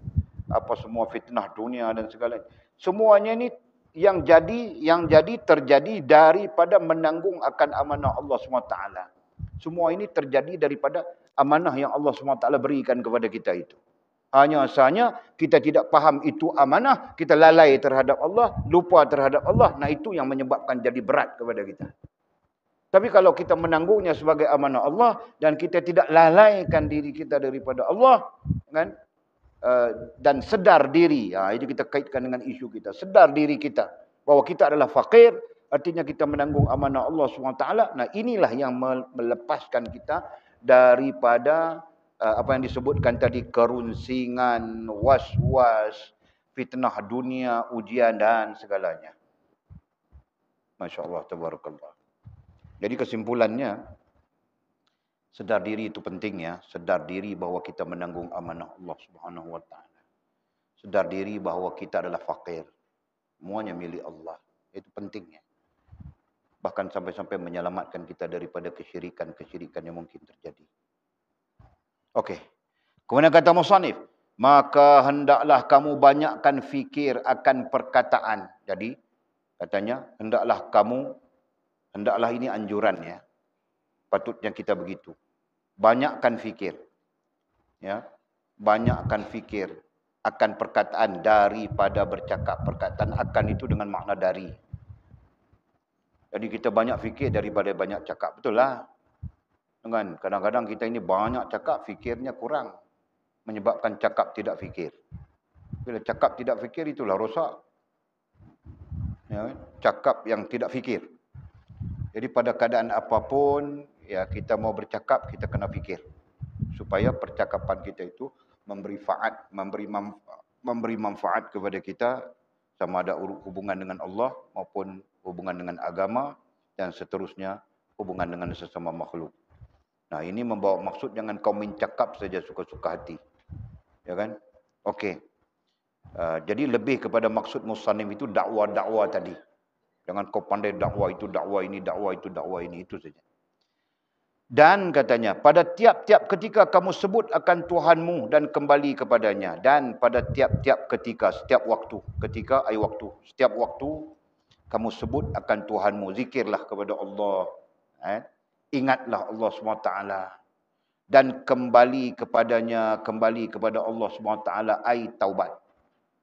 apa semua fitnah dunia dan segalanya. Semuanya ini yang jadi terjadi daripada menanggung akan amanah Allah SWT. Semua ini terjadi daripada amanah yang Allah SWT berikan kepada kita itu. Hanya sahaja kita tidak faham itu amanah, kita lalai terhadap Allah, lupa terhadap Allah. Nah, itu yang menyebabkan jadi berat kepada kita. Tapi kalau kita menanggungnya sebagai amanah Allah dan kita tidak lalaikan diri kita daripada Allah, kan? Dan sedar diri, itu kita kaitkan dengan isu kita. Sedar diri kita bahawa kita adalah fakir, artinya kita menanggung amanah Allah SWT. Nah, inilah yang melepaskan kita daripada apa yang disebutkan tadi, kerunsingan, was-was, fitnah dunia, ujian dan segalanya. Masya Allah, tabarakallah. Jadi kesimpulannya, sedar diri itu penting, ya. Sedar diri bahawa kita menanggung amanah Allah Subhanahu wa taala. Sedar diri bahawa kita adalah fakir. Semuanya milik Allah. Itu pentingnya. Bahkan sampai-sampai menyelamatkan kita daripada kesyirikan-kesyirikan yang mungkin terjadi. Okey. Kemudian kata musannif, maka hendaklah kamu banyakkan fikir akan perkataan. Jadi katanya hendaklah ini anjuran, ya. Patutnya kita begitu. Banyakkan fikir. Ya. Banyakkan fikir. akan perkataan daripada bercakap. Perkataan akan itu dengan makna dari. Jadi kita banyak fikir daripada banyak cakap. Betul lah. Dengan kadang-kadang kita ini banyak cakap, fikirnya kurang. Menyebabkan cakap tidak fikir. Bila cakap tidak fikir, itulah rosak. Ya, cakap yang tidak fikir. Jadi pada keadaan apapun, ya kita mau bercakap, kita kena fikir. Supaya percakapan kita itu memberi manfaat kepada kita, sama ada hubungan dengan Allah maupun hubungan dengan agama dan seterusnya hubungan dengan sesama makhluk. Nah, ini membawa maksud jangan kau main cakap saja suka-suka hati. Ya kan? Okey. Jadi lebih kepada maksud musannif itu dakwah-dakwah tadi. Jangan kau pandai dakwah itu, dakwah ini, dakwah itu, dakwah ini, itu saja. Dan katanya, pada tiap-tiap ketika kamu sebut akan Tuhanmu dan kembali kepadanya. Dan pada tiap-tiap ketika, setiap waktu. Ketika ay waktu. Setiap waktu kamu sebut akan Tuhanmu. Zikirlah kepada Allah. Ingatlah Allah SWT. Dan kembali kepadanya, kembali kepada Allah SWT. Ay taubat.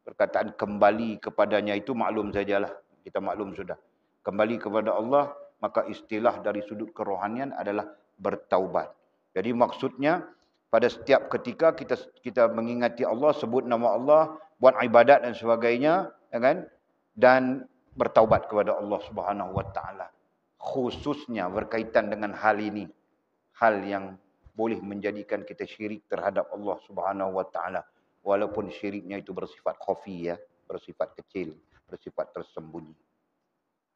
Perkataan kembali kepadanya itu maklum sajalah. Kita maklum sudah. Kembali kepada Allah, maka istilah dari sudut kerohanian adalah bertaubat. Jadi maksudnya pada setiap ketika kita mengingati Allah, sebut nama Allah, buat ibadat dan sebagainya, ya kan? Dan bertaubat kepada Allah Subhanahu wa taala. Khususnya berkaitan dengan hal ini, hal yang boleh menjadikan kita syirik terhadap Allah Subhanahu wa taala, walaupun syiriknya itu bersifat khafi, ya, bersifat kecil, bersifat tersembunyi.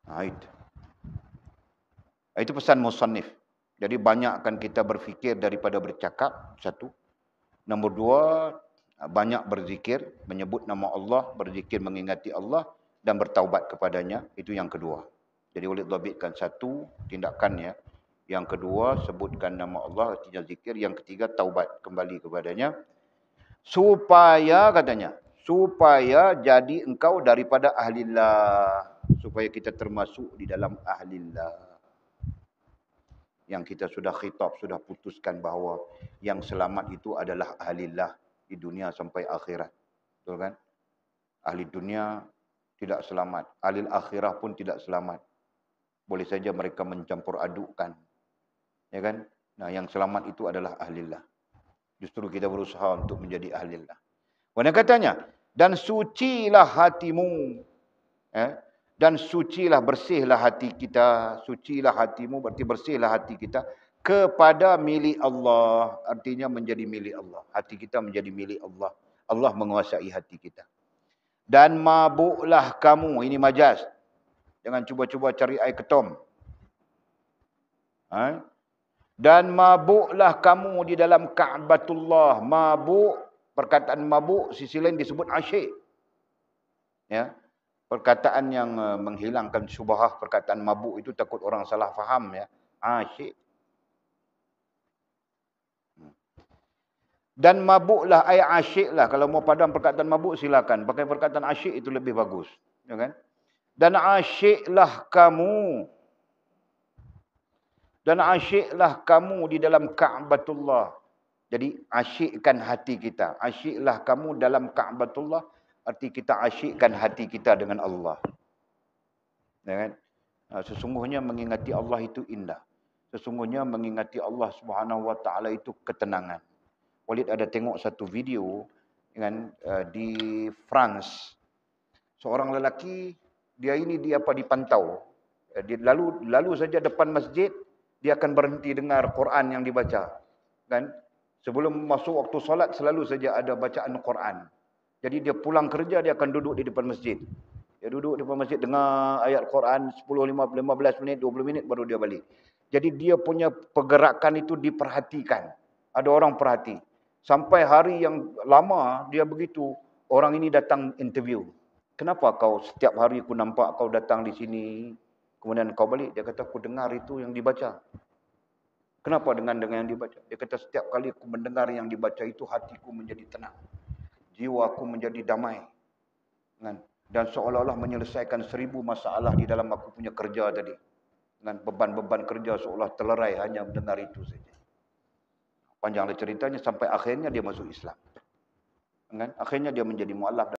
Nah, itu pesan musannif. Jadi banyakkan kita berfikir daripada bercakap, satu. Nombor dua, banyak berzikir, menyebut nama Allah, berzikir mengingati Allah dan bertaubat kepadanya. Itu yang kedua. Jadi boleh dhabitkan satu tindakannya. Yang kedua, sebutkan nama Allah, artinya zikir. Yang ketiga, taubat kembali kepadanya. Supaya katanya, supaya jadi engkau daripada ahlillah. Supaya kita termasuk di dalam ahlillah. Yang kita sudah khitab, sudah putuskan bahawa yang selamat itu adalah ahlillah di dunia sampai akhirat. Betul kan? Ahli dunia tidak selamat. Ahli akhirah pun tidak selamat. Boleh saja mereka mencampur adukkan. Ya kan? Nah, yang selamat itu adalah ahlillah. Justru kita berusaha untuk menjadi ahlillah. Mana katanya? Dan sucilah hatimu. Dan sucilah, bersihlah hati kita. Sucilah hatimu, berarti bersihlah hati kita kepada milik Allah. Artinya menjadi milik Allah. Hati kita menjadi milik Allah. Allah menguasai hati kita. Dan mabuklah kamu. Ini majaz. Jangan cuba-cuba cari air ketom. Dan mabuklah kamu di dalam Ka'batullah. Mabuk, perkataan mabuk, sisi lain disebut asyik. Ya. Perkataan yang menghilangkan syubhah, perkataan mabuk itu takut orang salah faham, ya. Asyik. Dan mabuklah, ay asyiklah. Kalau mau padam perkataan mabuk silakan. Pakai perkataan asyik itu lebih bagus, ya kan? Dan asyiklah kamu. Dan asyiklah kamu di dalam Ka'batullah. Jadi asyikkan hati kita. Asyiklah kamu dalam Ka'batullah. Arti kita asyikkan hati kita dengan Allah. Ya kan? Sesungguhnya mengingati Allah itu indah. Sesungguhnya mengingati Allah Subhanahu wa taala itu ketenangan. Walid ada tengok satu video kan, di France. Seorang lelaki, dia dipantau. Dia lalu saja depan masjid, dia akan berhenti dengar Quran yang dibaca. Kan? Sebelum masuk waktu solat selalu saja ada bacaan Quran. Jadi dia pulang kerja, dia akan duduk di depan masjid. Dia duduk di depan masjid, dengar ayat Quran 10, 15 minit, 20 minit baru dia balik. Jadi dia punya pergerakan itu diperhatikan. Ada orang perhati. Sampai hari yang lama dia begitu, orang ini datang interview. Kenapa kau setiap hari aku nampak kau datang di sini, kemudian kau balik? Dia kata, aku dengar itu yang dibaca. Kenapa dengan yang dibaca? Dia kata, setiap kali aku mendengar yang dibaca itu, hatiku menjadi tenang. Jiwaku menjadi damai. Dan seolah-olah menyelesaikan 1000 masalah di dalam aku punya kerja tadi. Dengan beban-beban kerja seolah terlerai hanya mendengar itu saja. Panjanglah ceritanya sampai akhirnya dia masuk Islam. kan? Akhirnya dia menjadi mualaf